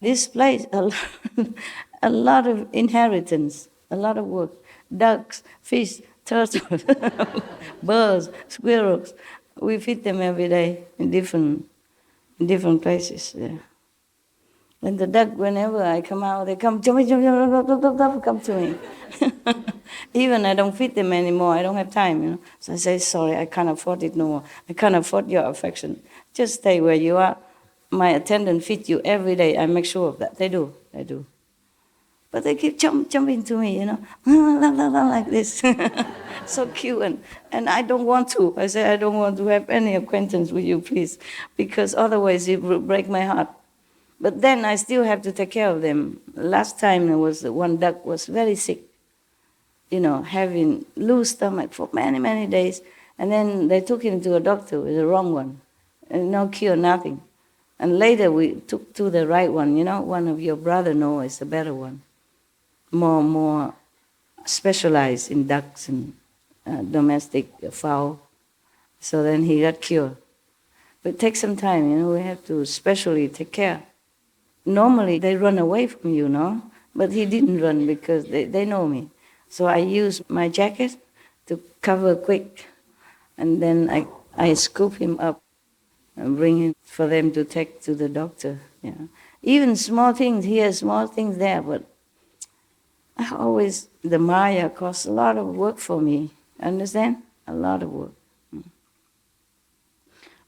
This place, a lot of inheritance, a lot of work. Ducks, fish, turtles, birds, squirrels. We feed them every day in different places. Yeah. And the duck, whenever I come out, they come to me, come to me. Even I don't feed them anymore. I don't have time, So I say, sorry, I can't afford it no more. I can't afford your affection. Just stay where you are. My attendant feeds you every day. I make sure of that. They do. But they keep jumping to me, like this. So cute. And I don't want to. I say, I don't want to have any acquaintance with you, please. Because otherwise it will break my heart. But then I still have to take care of them. Last time there was one duck was very sick, having loose stomach for many, many days. And then they took him to a doctor with the wrong one. And no cure, nothing. And later we took to the right one, one of your brother knows is a better one. More specialized in ducks and domestic fowl. So then he got cured. But it takes some time, we have to specially take care. Normally they run away from you, but he didn't run because they know me. So I use my jacket to cover quick, and then I scoop him up and bring him for them to take to the doctor. Even small things here, small things there, but the Maya costs a lot of work for me. Understand? A lot of work.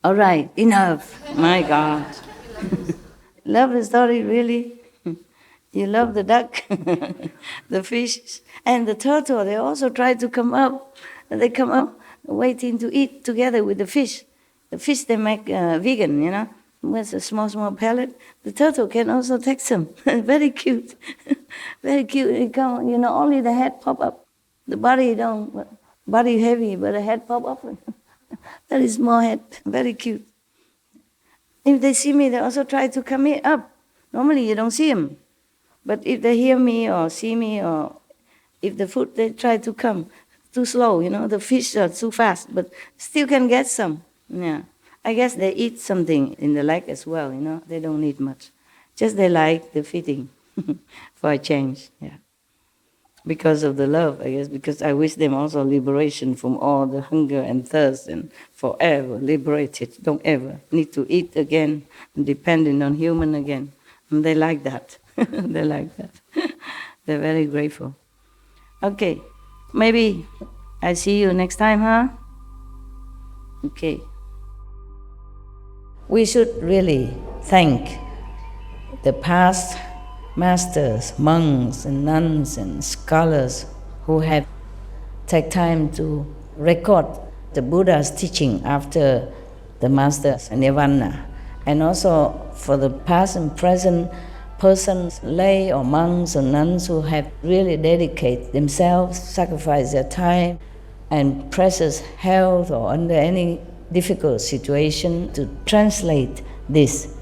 All right, enough. My God. Love the story, really? You love the duck, the fish, and the turtle. They also try to come up. They come up waiting to eat together with the fish. The fish they make vegan, with a small pellet. The turtle can also take some. Very cute. Very cute. It come, only the head pop up. The body don't. Body heavy, but the head pop up. Very small head. Very cute. If they see me, they also try to come up. Normally you don't see them. But if they hear me or see me or if the food, they try to come. Too slow, the fish are too fast, but still can get some. Yeah. I guess they eat something in the lake as well, They don't eat much. Just they like the feeding for a change, yeah. Because of the love, I guess, because I wish them also liberation from all the hunger and thirst and forever liberated. Don't ever need to eat again, dependent on human again. And they like that. They like that. They're very grateful. Okay, maybe I see you next time, huh? Okay. We should really thank the past masters, monks and nuns and scholars who have taken time to record the Buddha's teaching after the master's nirvana. And also for the past and present persons, lay or monks or nuns who have really dedicated themselves, sacrificed their time and precious health or under any difficult situation to translate this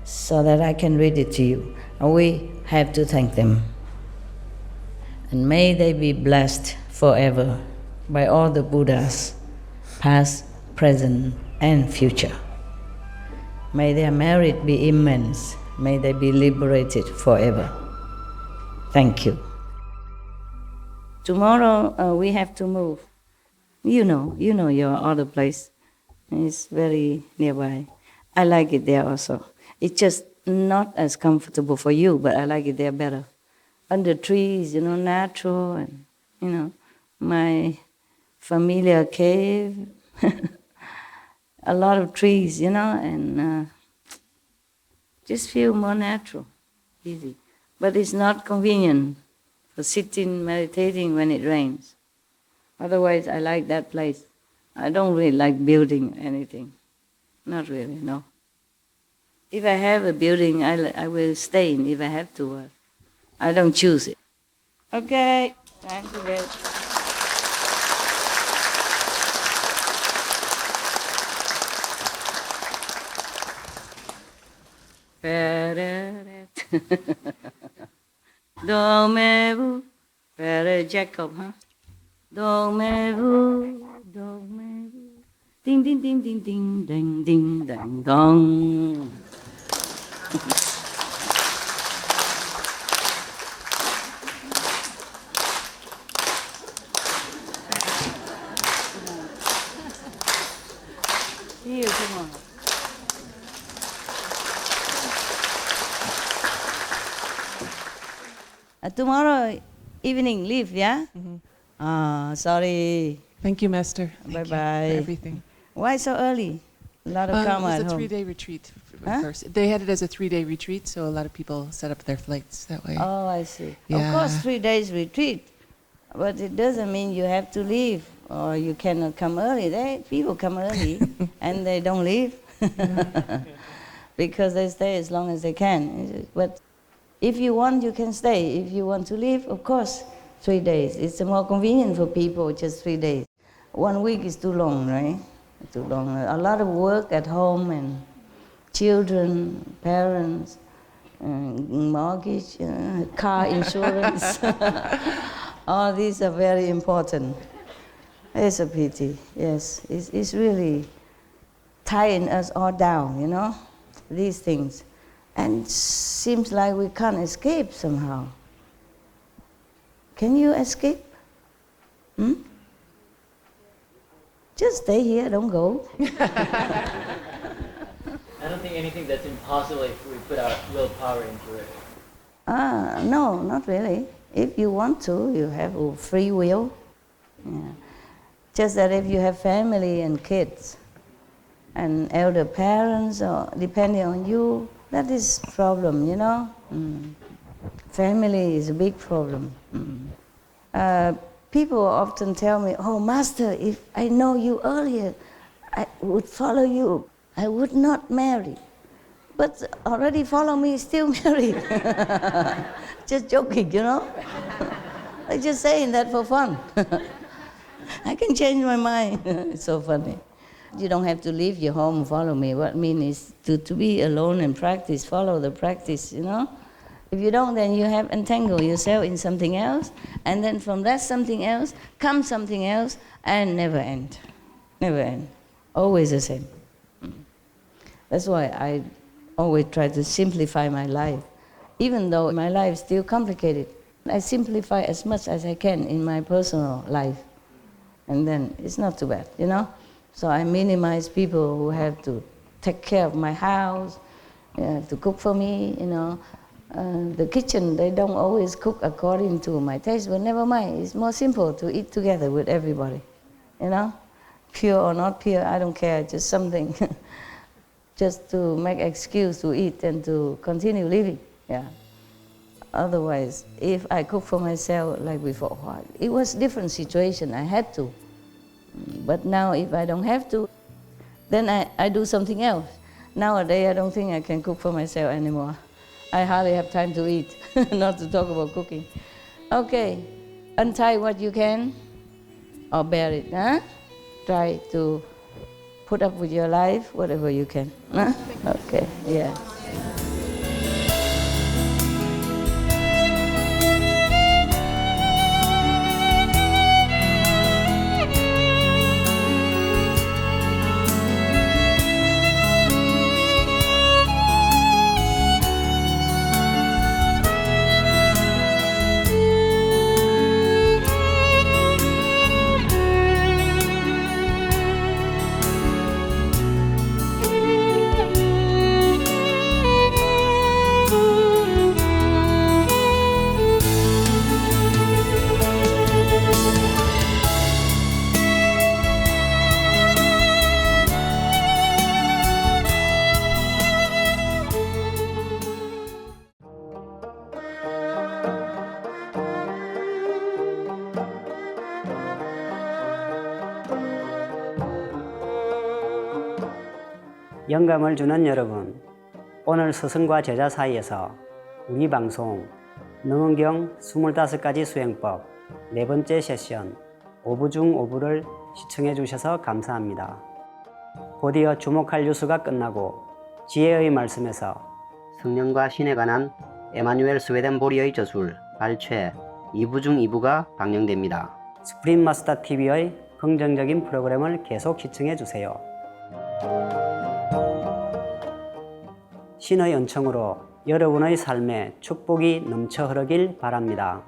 so that I can read it to you. And we have to thank them. And may they be blessed forever by all the Buddhas, past, present, and future. May their merit be immense. May they be liberated forever. Thank you. Tomorrow we have to move. You know your other place. It's very nearby. I like it there also. It's just not as comfortable for you, but I like it there better. Under trees, natural, and, my familiar cave. A lot of trees, and just feel more natural, easy. But it's not convenient for sitting, meditating when it rains. Otherwise, I like that place. I don't really like building anything. Not really, no. If I have a building, I will stay in if I have to. I don't choose it. Okay, time to bed. Dormez-vous, Père Jacob, huh? Dormez-vous, dormez-vous. Ding, ding, ding, ding, ding, ding, ding, ding, dong. Here, come on. Tomorrow evening leave, yeah? Sorry. Thank you, Master. Bye-bye. For everything. Why so early? A lot of karma It at was a home. 3-day retreat Huh? first. They had it as a 3-day retreat, so a lot of people set up their flights that way. Oh, I see. Yeah. Of course, 3 days retreat, but it doesn't mean you have to leave or you cannot come early. People come early and they don't leave because they stay as long as they can. But if you want, you can stay. If you want to leave, of course, 3 days. It's more convenient for people, just 3 days. 1 week is too long, right? Too long. A lot of work at home and children, parents, mortgage, car insurance. All these are very important. It's a pity, yes. It's really tying us all down, you know, these things. And it seems like we can't escape somehow. Can you escape? Just stay here, don't go. I don't think anything that's impossible if we put our willpower into it. No, not really. If you want to, you have free will. Yeah. Just that if you have family and kids and elder parents, or depending on you, that is problem, you know. Family is a big problem. People often tell me, "Oh, Master, if I know you earlier, I would follow you. I would not marry." But already follow me, still married. Just joking, you know. I'm just saying that for fun. I can change my mind. It's so funny. You don't have to leave your home, follow me. What I mean is to be alone and practice, follow the practice, you know. If you don't, then you have entangled yourself in something else, and then from that something else comes something else, and never end. Never end. Always the same. That's why I always try to simplify my life. Even though my life is still complicated, I simplify as much as I can in my personal life. And then it's not too bad, you know? So I minimize people who have to take care of my house, to cook for me, you know. The kitchen, they don't always cook according to my taste, but never mind. It's more simple to eat together with everybody, you know? Pure or not pure, I don't care, just something. Just to make excuse to eat and to continue living, yeah. Otherwise, if I cook for myself like before, it was a different situation, I had to. But now if I don't have to, then I do something else. Nowadays, I don't think I can cook for myself anymore. I hardly have time to eat, not to talk about cooking. Okay, untie what you can, or bear it, huh? Try to put up with your life, whatever you can. Huh? Okay, yeah. 영감을 주는 여러분, 오늘 스승과 제자 사이에서 우리 방송 능은경 25가지 수행법 4번째 세션 5부 중 5부를 시청해 주셔서 감사합니다. 곧이어 주목할 뉴스가 끝나고 지혜의 말씀에서 성령과 신에 관한 에마뉴엘 스웨덴 보리의 저술 발췌 2부 중 2부가 방영됩니다. 스프림 마스터 TV의 긍정적인 프로그램을 계속 시청해 주세요. 신의 은총으로 여러분의 삶에 축복이 넘쳐 흐르길 바랍니다.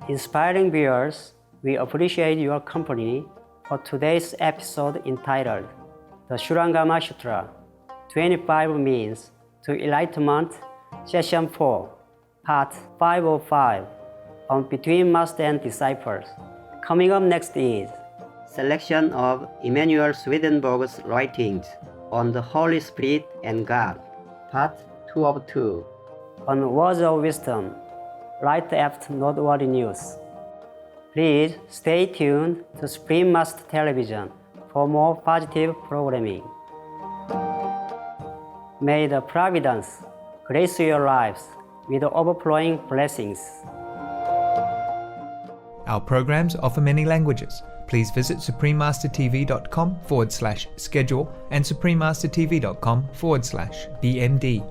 Inspiring viewers, we appreciate your company for today's episode entitled The Surangama Sutra, 25 Means to Enlightenment, Session 4, Part 505, on Between Master and Disciples. Coming up next is Selection of Emanuel Swedenborg's writings on the Holy Spirit and God, Part 2 of 2. on Words of Wisdom, right after noteworthy news. Please stay tuned to Supreme Master Television for more positive programming. May the Providence grace your lives with overflowing blessings. Our programs offer many languages. Please visit suprememastertv.com/schedule and suprememastertv.com/BMD.